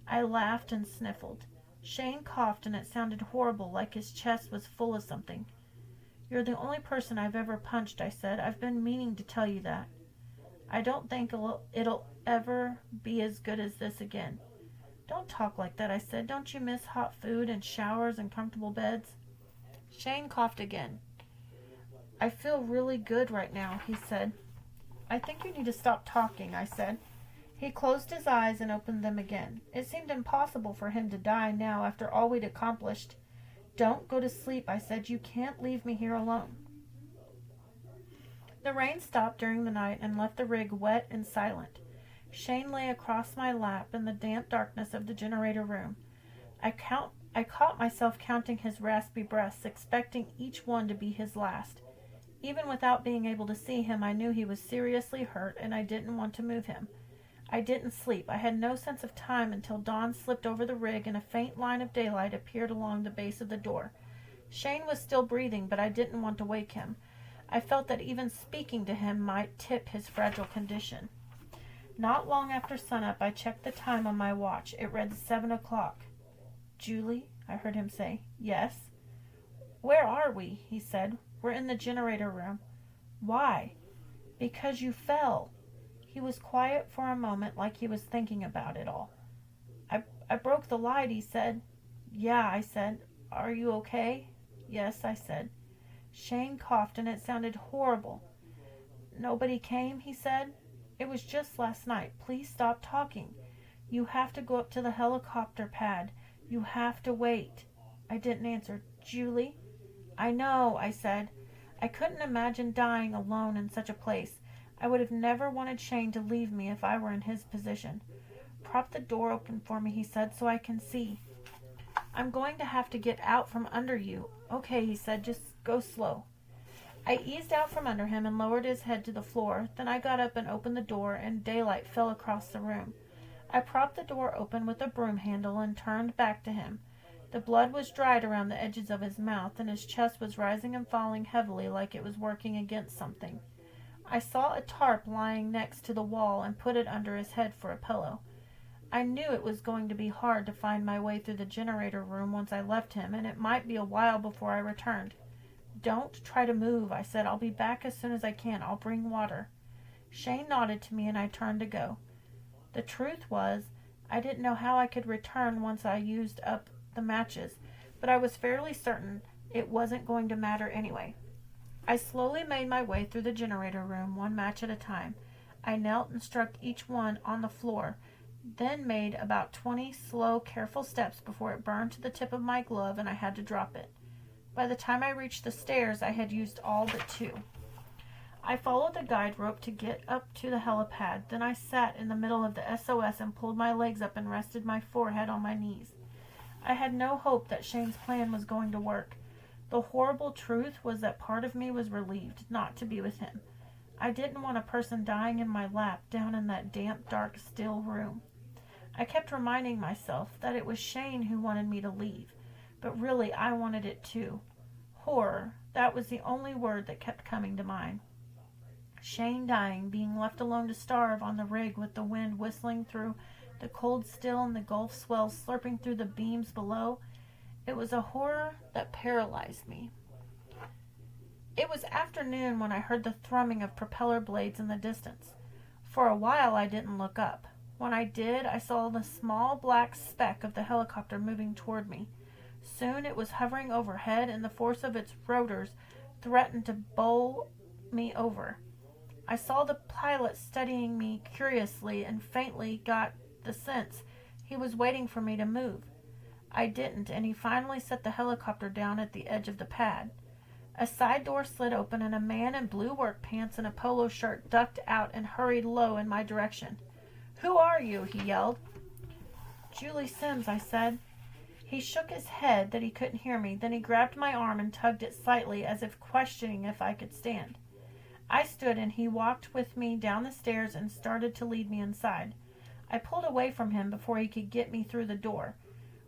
I laughed and sniffled. Shane coughed, and it sounded horrible, like his chest was full of something. You're the only person I've ever punched, I said. I've been meaning to tell you that. I don't think it'll ever be as good as this again. Don't talk like that, I said. Don't you miss hot food and showers and comfortable beds? Shane coughed again. I feel really good right now, he said. I think you need to stop talking, I said. He closed his eyes and opened them again. It seemed impossible for him to die now after all we'd accomplished. Don't go to sleep, I said. You can't leave me here alone. The rain stopped during the night and left the rig wet and silent. Shane lay across my lap in the damp darkness of the generator room. I caught myself counting his raspy breaths, expecting each one to be his last. Even without being able to see him, I knew he was seriously hurt, and I didn't want to move him. I didn't sleep. I had no sense of time until dawn slipped over the rig and a faint line of daylight appeared along the base of the door. Shane was still breathing, but I didn't want to wake him. I felt that even speaking to him might tip his fragile condition. Not long after sunup, I checked the time on my watch. It read 7 o'clock. Julie, I heard him say. Yes. Where are we? He said. We're in the generator room. Why? Because you fell. He was quiet for a moment, like he was thinking about it all. I broke the light, he said. Yeah, I said. Are you okay? Yes, I said. Shane coughed, and it sounded horrible. Nobody came, he said. It was just last night. Please stop talking. You have to go up to the helicopter pad. You have to wait. I didn't answer. Julie? I know, I said. I couldn't imagine dying alone in such a place. I would have never wanted Shane to leave me if I were in his position. Prop the door open for me, he said, so I can see. I'm going to have to get out from under you. Okay, he said, just go slow. I eased out from under him and lowered his head to the floor. Then I got up and opened the door, and daylight fell across the room. I propped the door open with a broom handle and turned back to him. The blood was dried around the edges of his mouth, and his chest was rising and falling heavily like it was working against something. I saw a tarp lying next to the wall and put it under his head for a pillow. I knew it was going to be hard to find my way through the generator room once I left him, and it might be a while before I returned. Don't try to move, I said. I'll be back as soon as I can. I'll bring water. Shane nodded to me, and I turned to go. The truth was, I didn't know how I could return once I used up the matches, but I was fairly certain it wasn't going to matter anyway. I slowly made my way through the generator room, one match at a time. I knelt and struck each one on the floor, then made about 20 slow, careful steps before it burned to the tip of my glove and I had to drop it. By the time I reached the stairs, I had used all but 2. I followed the guide rope to get up to the helipad. Then I sat in the middle of the SOS and pulled my legs up and rested my forehead on my knees. I had no hope that Shane's plan was going to work. The horrible truth was that part of me was relieved not to be with him. I didn't want a person dying in my lap down in that damp, dark, still room. I kept reminding myself that it was Shane who wanted me to leave, but really I wanted it too. Horror, that was the only word that kept coming to mind. Shane dying, being left alone to starve on the rig with the wind whistling through the cold still and the Gulf swells slurping through the beams below. It was a horror that paralyzed me. It was afternoon when I heard the thrumming of propeller blades in the distance. For a while I didn't look up. When I did, I saw the small black speck of the helicopter moving toward me. Soon it was hovering overhead, and the force of its rotors threatened to bowl me over. I saw the pilot studying me curiously and faintly got the sense he was waiting for me to move. I didn't, and he finally set the helicopter down at the edge of the pad. A side door slid open, and a man in blue work pants and a polo shirt ducked out and hurried low in my direction. "Who are you?" he yelled. "Julie Sims," I said. He shook his head that he couldn't hear me. Then he grabbed my arm and tugged it slightly, as if questioning if I could stand. I stood, and he walked with me down the stairs and started to lead me inside. I pulled away from him before he could get me through the door.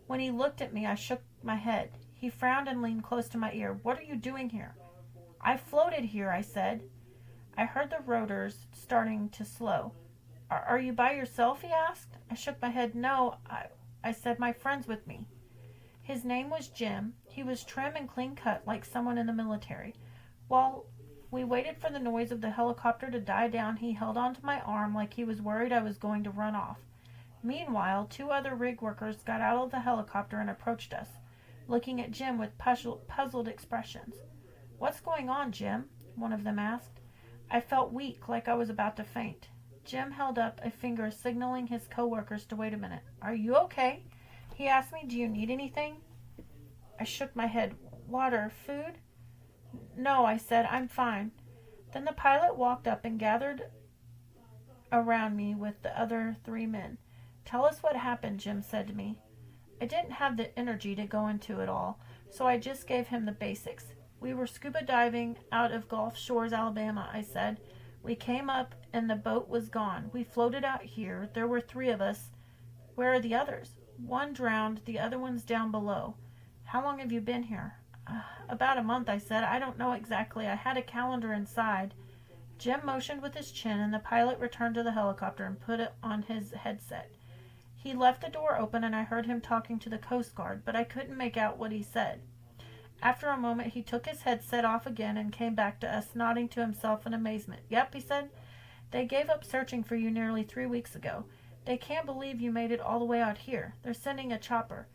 When he looked at me, I shook my head. He frowned and leaned close to my ear. "What are you doing here?" "I floated here," I said. I heard the rotors starting to slow. Are you by yourself?" he asked. I shook my head. "No, I said my friend's with me." His name was Jim. He was trim and clean cut like someone in the military. Well, We waited for the noise of the helicopter to die down. He held onto my arm like he was worried I was going to run off. Meanwhile, 2 other rig workers got out of the helicopter and approached us, looking at Jim with puzzled expressions. "What's going on, Jim?" one of them asked. I felt weak, like I was about to faint. Jim held up a finger, signaling his co-workers to wait a minute. "Are you okay?" He asked me, "Do you need anything?" I shook my head. "Water? Food?" "No," I said. "I'm fine." Then the pilot walked up and gathered around me with the other 3 men. "Tell us what happened," Jim said to me. I didn't have the energy to go into it all, so I just gave him the basics. "We were scuba diving out of Gulf Shores, Alabama," I said. "We came up and the boat was gone. We floated out here. There were 3 of us. Where are the others?" "One drowned. The other one's down below." "How long have you been here?" About a month," I said. "I don't know exactly. I had a calendar inside." Jim motioned with his chin, and the pilot returned to the helicopter and put it on his headset. He left the door open, and I heard him talking to the Coast Guard, but I couldn't make out what he said. After a moment, he took his headset off again and came back to us, nodding to himself in amazement. "Yep," he said. "They gave up searching for you nearly 3 weeks ago. They can't believe you made it all the way out here. They're sending a chopper."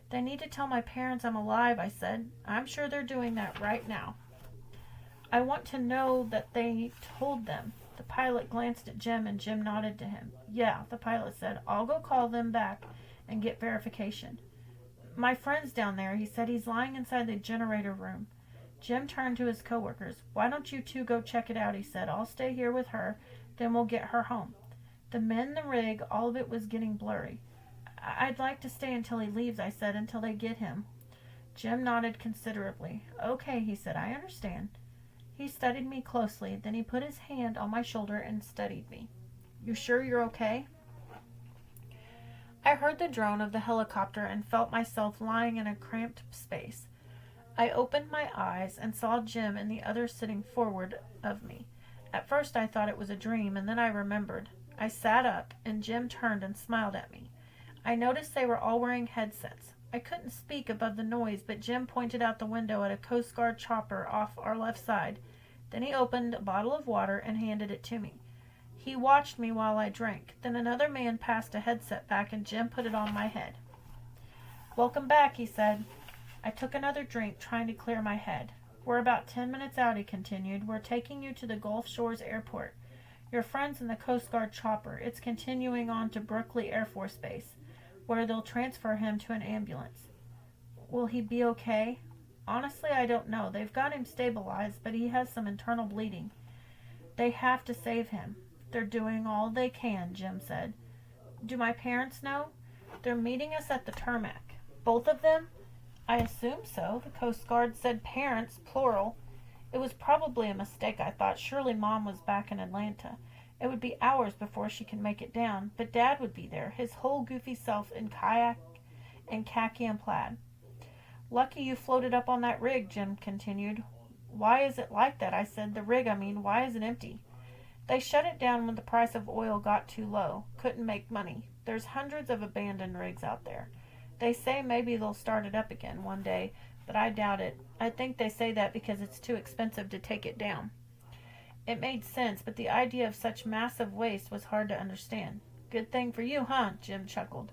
"They need to tell my parents I'm alive," I said. "I'm sure they're doing that right now." "I want to know that they told them." The pilot glanced at Jim, and Jim nodded to him. "Yeah," the pilot said. "I'll go call them back and get verification." "My friend's down there," he said. "He's lying inside the generator room." Jim turned to his coworkers. "Why don't you 2 go check it out?" he said. "I'll stay here with her, then we'll get her home." The men, the rig, all of it was getting blurry. "I'd like to stay until he leaves," I said, "until they get him." Jim nodded considerably. "Okay," he said, "I understand." He studied me closely, then he put his hand on my shoulder and studied me. "You sure you're okay?" I heard the drone of the helicopter and felt myself lying in a cramped space. I opened my eyes and saw Jim and the others sitting forward of me. At first I thought it was a dream, and then I remembered. I sat up, and Jim turned and smiled at me. I noticed they were all wearing headsets. I couldn't speak above the noise, but Jim pointed out the window at a Coast Guard chopper off our left side. Then he opened a bottle of water and handed it to me. He watched me while I drank. Then another man passed a headset back, and Jim put it on my head. "Welcome back," he said. I took another drink, trying to clear my head. "We're about 10 minutes out," he continued. "We're taking you to the Gulf Shores Airport. Your friend's in the Coast Guard chopper. It's continuing on to Brookley Air Force Base, where they'll transfer him to an ambulance." "Will he be okay?" "Honestly, I don't know. They've got him stabilized, but he has some internal bleeding. They have to save him." "They're doing all they can," Jim said. "Do my parents know?" "They're meeting us at the tarmac." "Both of them?" "I assume so. The Coast Guard said parents, plural." It was probably a mistake, I thought. Surely Mom was back in Atlanta. It would be hours before she could make it down, but Dad would be there, his whole goofy self in kayak and khaki and plaid. "Lucky you floated up on that rig," Jim continued. "Why is it like that?" I said. "The rig, I mean. Why is it empty?" "They shut it down when the price of oil got too low. Couldn't make money. There's hundreds of abandoned rigs out there. They say maybe they'll start it up again one day, but I doubt it. I think they say that because it's too expensive to take it down." It made sense, but the idea of such massive waste was hard to understand. "Good thing for you, huh?" Jim chuckled.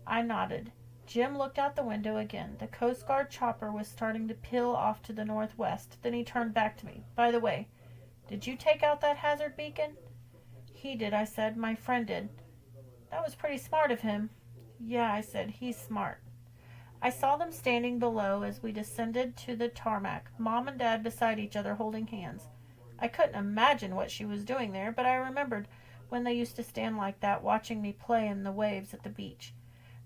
I nodded. Jim looked out the window again. The Coast Guard chopper was starting to peel off to the northwest. Then he turned back to me. "By the way, did you take out that hazard beacon?" "He did," I said. "My friend did." "That was pretty smart of him." "Yeah," I said. "He's smart." I saw them standing below as we descended to the tarmac, Mom and Dad beside each other holding hands. I couldn't imagine what she was doing there, but I remembered when they used to stand like that, watching me play in the waves at the beach.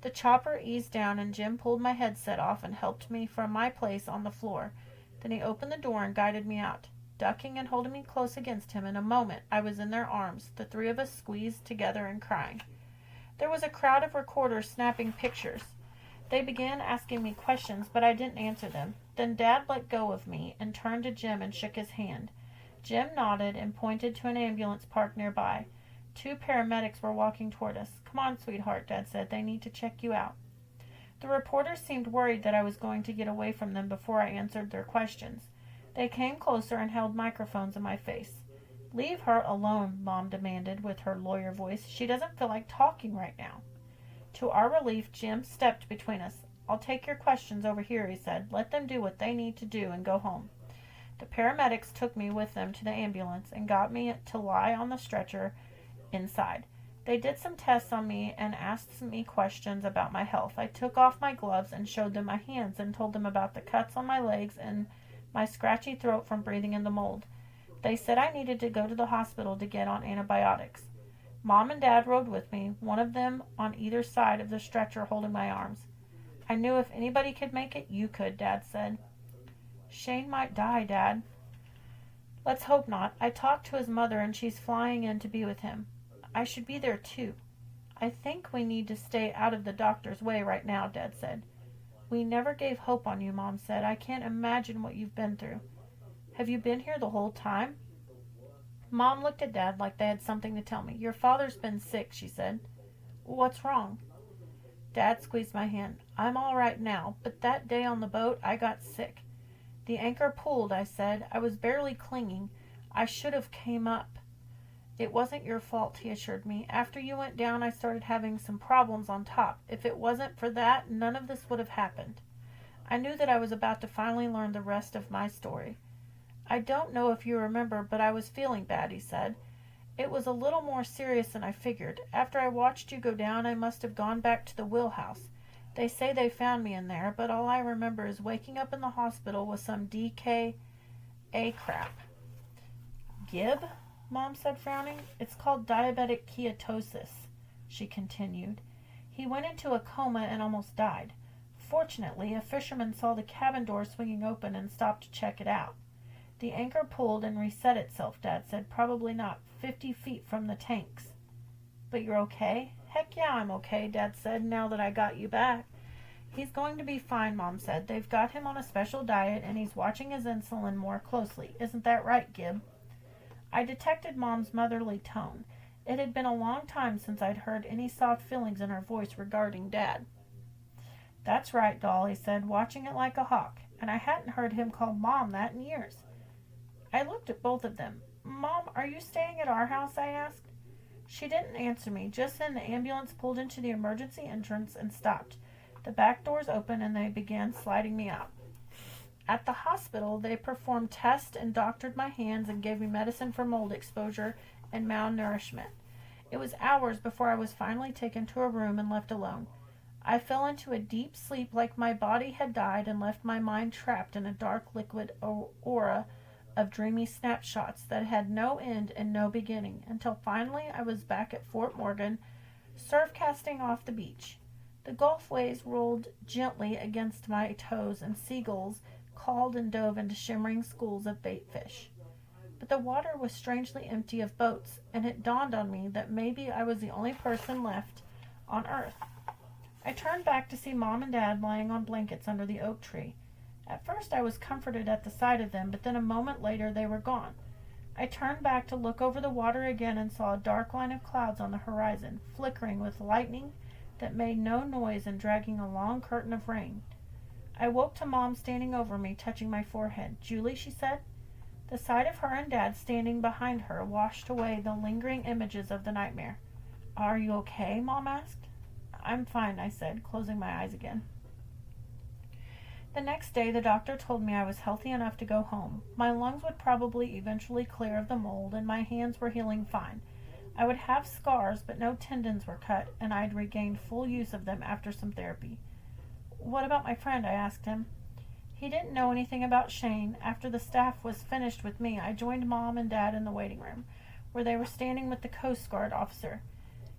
The chopper eased down, and Jim pulled my headset off and helped me from my place on the floor. Then he opened the door and guided me out. Ducking and holding me close against him, in a moment I was in their arms, the 3 of us squeezed together and crying. There was a crowd of recorders snapping pictures. They began asking me questions, but I didn't answer them. Then Dad let go of me and turned to Jim and shook his hand. Jim nodded and pointed to an ambulance parked nearby. 2 paramedics were walking toward us. "Come on, sweetheart," Dad said. "They need to check you out." The reporters seemed worried that I was going to get away from them before I answered their questions. They came closer and held microphones in my face. "Leave her alone," Mom demanded with her lawyer voice. "She doesn't feel like talking right now." To our relief, Jim stepped between us. "I'll take your questions over here," he said. "Let them do what they need to do and go home." The paramedics took me with them to the ambulance and got me to lie on the stretcher inside. They did some tests on me and asked me questions about my health. I took off my gloves and showed them my hands and told them about the cuts on my legs and my scratchy throat from breathing in the mold. They said I needed to go to the hospital to get on antibiotics. Mom and Dad rode with me, one of them on either side of the stretcher holding my arms. "I knew if anybody could make it, you could," Dad said. "Shane might die, Dad." "Let's hope not. I talked to his mother and she's flying in to be with him. I should be there too." "I think we need to stay out of the doctor's way right now," Dad said. "We never gave hope on you," Mom said. "I can't imagine what you've been through." "Have you been here the whole time?" Mom looked at Dad like they had something to tell me. "Your father's been sick," she said. "What's wrong?" Dad squeezed my hand. "I'm all right now, but that day on the boat I got sick." "The anchor pulled," I said. "I was barely clinging. I should have came up." "It wasn't your fault," he assured me. "After you went down I started having some problems on top. If it wasn't for that, none of this would have happened." I knew that I was about to finally learn the rest of my story. "I don't know if you remember, but I was feeling bad," he said. "It was a little more serious than I figured. After I watched you go down, I must have gone back to the wheelhouse. They say they found me in there, but all I remember is waking up in the hospital with some DKA crap." "Gib?" Mom said, frowning. "It's called diabetic ketosis," she continued. "He went into a coma and almost died. Fortunately, a fisherman saw the cabin door swinging open and stopped to check it out. The anchor pulled and reset itself," Dad said, "probably not 50 feet from the tanks." "But you're okay?" "Heck yeah, I'm okay," Dad said, "now that I got you back." "He's going to be fine," Mom said. "They've got him on a special diet and he's watching his insulin more closely. Isn't that right, Gib?" I detected Mom's motherly tone. It had been a long time since I'd heard any soft feelings in her voice regarding Dad. "That's right, doll," he said, watching it like a hawk, and I hadn't heard him call Mom that in years. I looked at both of them. "Mom, are you staying at our house?" I asked. She didn't answer me. Just then the ambulance pulled into the emergency entrance and stopped. The back doors opened and they began sliding me out. At the hospital, they performed tests and doctored my hands and gave me medicine for mold exposure and malnourishment. It was hours before I was finally taken to a room and left alone. I fell into a deep sleep like my body had died and left my mind trapped in a dark liquid aura of dreamy snapshots that had no end and no beginning, until finally I was back at Fort Morgan, surf casting off the beach. The Gulf waves rolled gently against my toes and seagulls called and dove into shimmering schools of bait fish. But the water was strangely empty of boats, and it dawned on me that maybe I was the only person left on Earth. I turned back to see Mom and Dad lying on blankets under the oak tree. At first I was comforted at the sight of them, but then a moment later they were gone. I turned back to look over the water again and saw a dark line of clouds on the horizon, flickering with lightning that made no noise and dragging a long curtain of rain. I woke to Mom standing over me, touching my forehead. "Julie," she said. The sight of her and Dad standing behind her washed away the lingering images of the nightmare. "Are you okay?" Mom asked. "I'm fine," I said, closing my eyes again. The next day the doctor told me I was healthy enough to go home. My lungs would probably eventually clear of the mold, and my hands were healing fine. I would have scars, but no tendons were cut, and I'd regained full use of them after some therapy. "What about my friend?" I asked him. He didn't know anything about Shane. After the staff was finished with me, I joined Mom and Dad in the waiting room, where they were standing with the Coast Guard officer.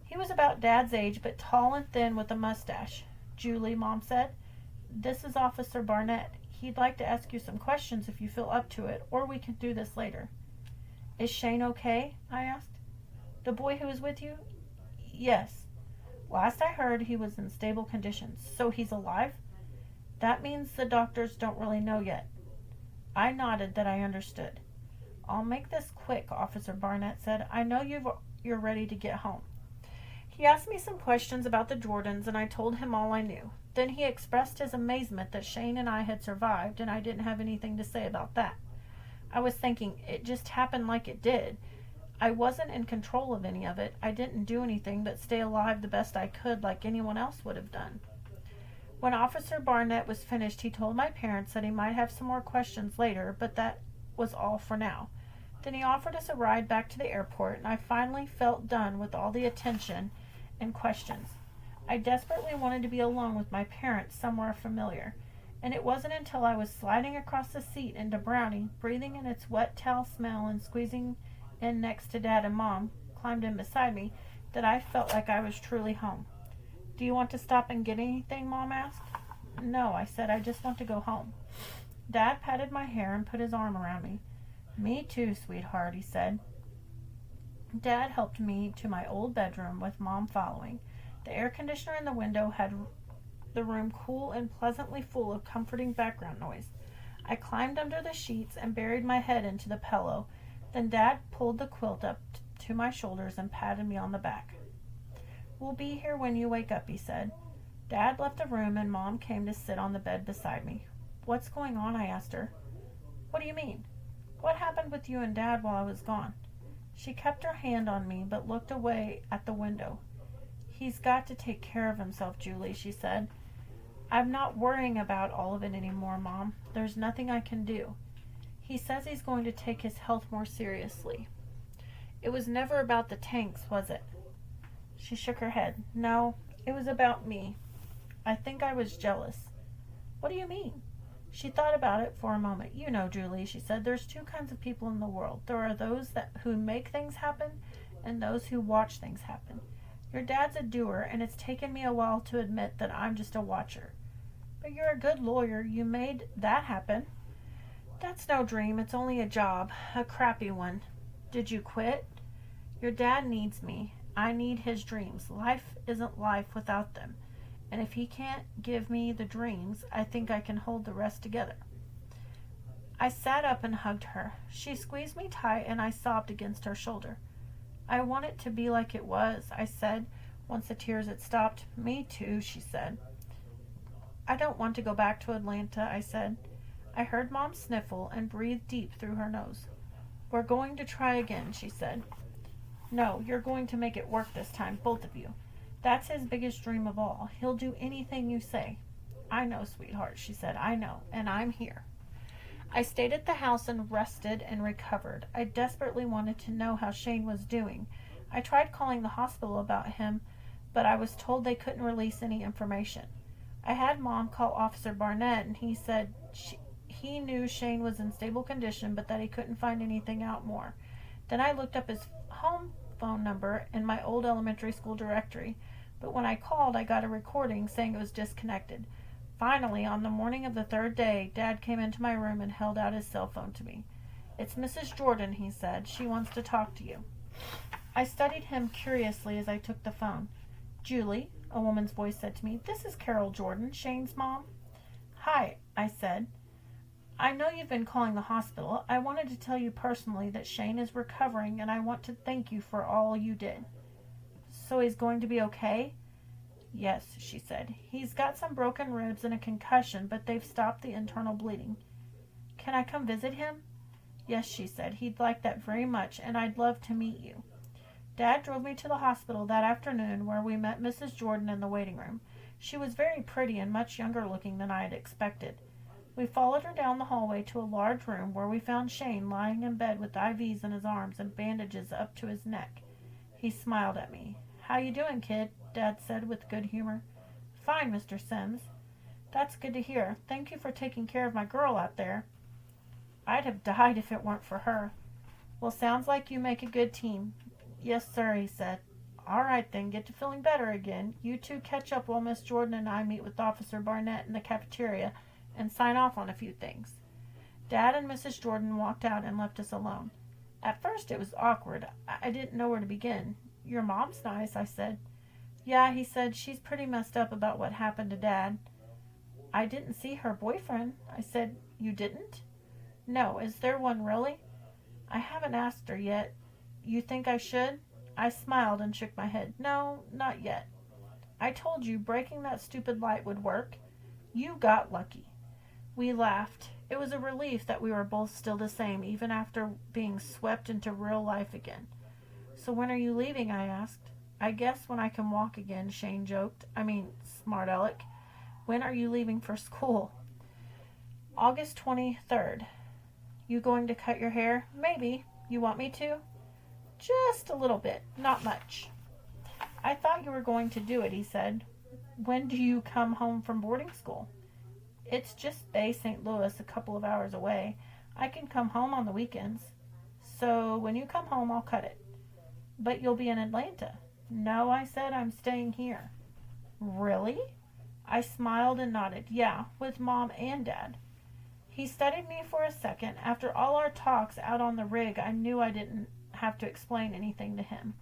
He was about Dad's age, but tall and thin with a mustache. "Julie," Mom said, "this is Officer Barnett. He'd like to ask you some questions if you feel up to it, or we can do this later." "Is Shane okay?" I asked. "The boy who was with you?" "Yes. Last I heard he was in stable condition. So he's alive?" "That means the doctors don't really know yet." I nodded that I understood. "I'll make this quick," Officer Barnett said. "I know you're ready to get home." He asked me some questions about the Jordans, and I told him all I knew. Then he expressed his amazement that Shane and I had survived, and I didn't have anything to say about that. I was thinking, it just happened like it did. I wasn't in control of any of it. I didn't do anything but stay alive the best I could, like anyone else would have done. When Officer Barnett was finished, he told my parents that he might have some more questions later, but that was all for now. Then he offered us a ride back to the airport, and I finally felt done with all the attention and questions. I desperately wanted to be alone with my parents somewhere familiar, and it wasn't until I was sliding across the seat into Brownie, breathing in its wet towel smell and squeezing in next to Dad and Mom, climbed in beside me, that I felt like I was truly home. Do you want to stop and get anything? Mom asked. No, I said, I just want to go home. Dad patted my hair and put his arm around me. Me too, sweetheart, he said. Dad helped me to my old bedroom with Mom following. The air conditioner in the window had the room cool and pleasantly full of comforting background noise. I climbed under the sheets and buried my head into the pillow. Then Dad pulled the quilt up to my shoulders and patted me on the back. We'll be here when you wake up, he said. Dad left the room and Mom came to sit on the bed beside me. What's going on? I asked her. What do you mean? What happened with you and Dad while I was gone? She kept her hand on me but looked away at the window. He's got to take care of himself, Julie, she said. I'm not worrying about all of it anymore, Mom. There's nothing I can do. He says he's going to take his health more seriously. It was never about the tanks, was it? She shook her head. No, it was about me. I think I was jealous. What do you mean? She thought about it for a moment. You know, Julie, she said, there's two kinds of people in the world. There are those who make things happen and those who watch things happen. Your dad's a doer, and it's taken me a while to admit that I'm just a watcher. But you're a good lawyer. You made that happen. That's no dream. It's only a job. A crappy one. Did you quit? Your dad needs me. I need his dreams. Life isn't life without them. And if he can't give me the dreams, I think I can hold the rest together. I sat up and hugged her. She squeezed me tight, and I sobbed against her shoulder. I want it to be like it was, I said, once the tears had stopped. Me too, she said. I don't want to go back to Atlanta, I said. I heard Mom sniffle and breathe deep through her nose. We're going to try again, she said. No, you're going to make it work this time, both of you. That's his biggest dream of all. He'll do anything you say. I know, sweetheart, she said. I know, and I'm here. I stayed at the house and rested and recovered. I desperately wanted to know how Shane was doing. I tried calling the hospital about him, but I was told they couldn't release any information. I had Mom call Officer Barnett, and he said he knew Shane was in stable condition, but that he couldn't find anything out more. Then I looked up his home phone number in my old elementary school directory, but when I called, I got a recording saying it was disconnected. Finally, on the morning of the third day, Dad came into my room and held out his cell phone to me. It's Mrs. Jordan, he said. She wants to talk to you. I studied him curiously as I took the phone. Julie, a woman's voice said to me, this is Carol Jordan, Shane's mom. Hi, I said. I know you've been calling the hospital. I wanted to tell you personally that Shane is recovering, and I want to thank you for all you did. So he's going to be okay? Yes, she said. He's got some broken ribs and a concussion, but they've stopped the internal bleeding. Can I come visit him? Yes, she said. He'd like that very much, and I'd love to meet you. Dad drove me to the hospital that afternoon, where we met Mrs. Jordan in the waiting room. She was very pretty and much younger looking than I had expected. We followed her down the hallway to a large room where we found Shane lying in bed with IVs in his arms and bandages up to his neck. He smiled at me. How you doing, kid? Dad said with good humor. Fine, Mr. Sims. That's good to hear. Thank you for taking care of my girl out there. I'd have died if it weren't for her. Well, sounds like you make a good team. Yes, sir, he said. All right, then, get to feeling better again. You two catch up while Miss Jordan and I meet with Officer Barnett in the cafeteria and sign off on a few things. Dad and Mrs. Jordan walked out and left us alone. At first it was awkward. I didn't know where to begin. Your mom's nice, I said. Yeah, he said, she's pretty messed up about what happened to Dad. I didn't see her boyfriend. I said, you didn't? No, is there one really? I haven't asked her yet. You think I should? I smiled and shook my head. No, not yet. I told you breaking that stupid light would work. You got lucky. We laughed. It was a relief that we were both still the same, even after being swept into real life again. So when are you leaving? I asked. I guess when I can walk again, Shane joked. Smart aleck. When are you leaving for school? August 23rd. You going to cut your hair? Maybe. You want me to? Just a little bit, not much. I thought you were going to do it, he said. When do you come home from boarding school? It's just Bay St. Louis, a couple of hours away. I can come home on the weekends. So when you come home, I'll cut it. But you'll be in Atlanta. No, I said, I'm staying here. Really? I smiled and nodded. Yeah, with Mom and Dad. He studied me for a second. After all our talks out on the rig, I knew I didn't have to explain anything to him.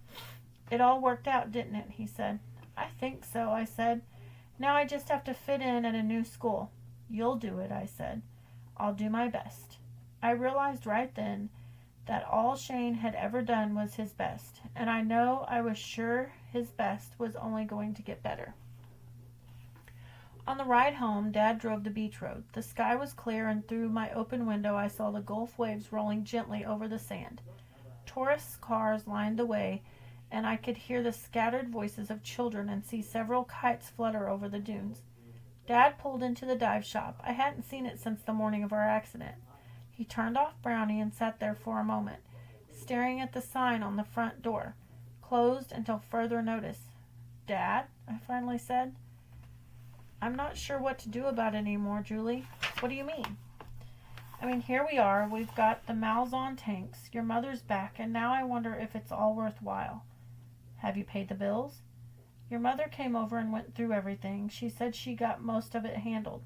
It all worked out, didn't it? He said. I think so, I said. Now I just have to fit in at a new school. You'll do it, I said. I'll do my best. I realized right then that all Shane had ever done was his best, and I was sure his best was only going to get better. On the ride home, Dad drove the beach road. The sky was clear, and through my open window I saw the Gulf waves rolling gently over the sand. Tourist cars lined the way, and I could hear the scattered voices of children and see several kites flutter over the dunes. Dad pulled into the dive shop. I hadn't seen it since the morning of our accident. He turned off Brownie and sat there for a moment, staring at the sign on the front door, closed until further notice. Dad, I finally said. I'm not sure what to do about it anymore, Julie. What do you mean? Here we are. We've got the Malzahn tanks. Your mother's back, and now I wonder if it's all worthwhile. Have you paid the bills? Your mother came over and went through everything. She said she got most of it handled.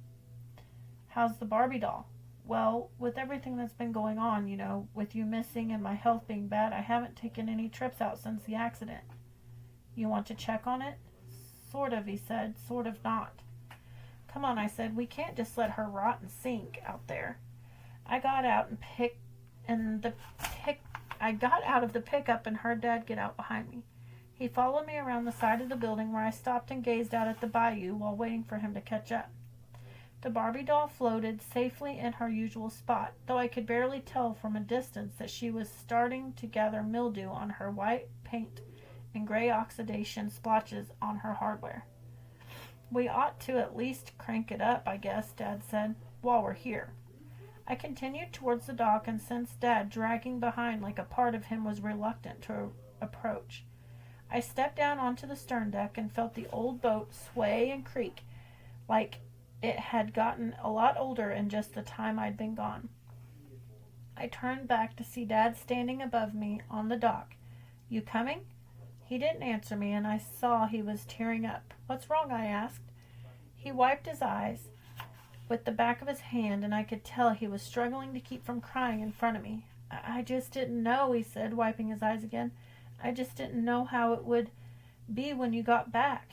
How's the Barbie doll? Well, with everything that's been going on, with you missing and my health being bad, I haven't taken any trips out since the accident. You want to check on it? Sort of, he said. Sort of not. Come on, I said. We can't just let her rot and sink out there. I got out of the pickup and heard Dad get out behind me. He followed me around the side of the building where I stopped and gazed out at the bayou while waiting for him to catch up. The Barbie doll floated safely in her usual spot, though I could barely tell from a distance that she was starting to gather mildew on her white paint and gray oxidation splotches on her hardware. We ought to at least crank it up, I guess, Dad said, while we're here. I continued towards the dock and sensed Dad dragging behind like a part of him was reluctant to approach. I stepped down onto the stern deck and felt the old boat sway and creak like it had gotten a lot older in just the time I'd been gone. I turned back to see Dad standing above me on the dock. You coming? He didn't answer me, and I saw he was tearing up. What's wrong? I asked. He wiped his eyes with the back of his hand, and I could tell he was struggling to keep from crying in front of me. I just didn't know, he said, wiping his eyes again. I just didn't know how it would be when you got back.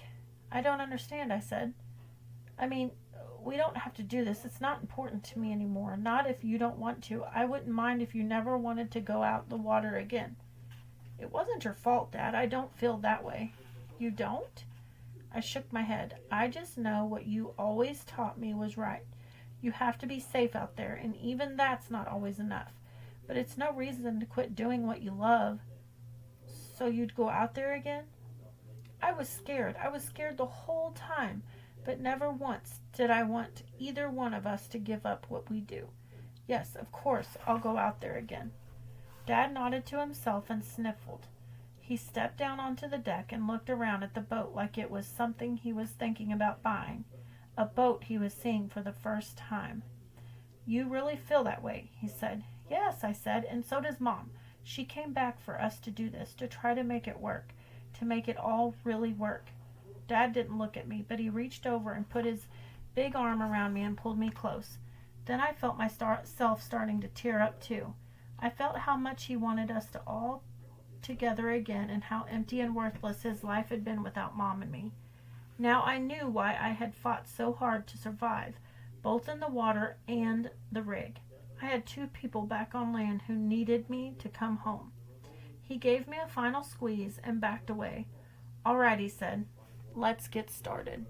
I don't understand, I said. We don't have to do this. It's not important to me anymore. Not if you don't want to. I wouldn't mind if you never wanted to go out the water again. It wasn't your fault, Dad. I don't feel that way. You don't? I shook my head. I just know what you always taught me was right. You have to be safe out there, and even that's not always enough. But it's no reason to quit doing what you love. So you'd go out there again? I was scared. I was scared the whole time, but never once did I want either one of us to give up what we do. Yes, of course, I'll go out there again. Dad nodded to himself and sniffled. He stepped down onto the deck and looked around at the boat like it was something he was thinking about buying, a boat he was seeing for the first time. You really feel that way, he said. Yes, I said, and so does Mom. She came back for us to do this, to try to make it work, to make it all really work. Dad didn't look at me, but he reached over and put his big arm around me and pulled me close. Then I felt myself starting to tear up too. I felt how much he wanted us to all together again and how empty and worthless his life had been without Mom and me. Now I knew why I had fought so hard to survive, both in the water and the rig. I had two people back on land who needed me to come home. He gave me a final squeeze and backed away. All right, he said. Let's get started.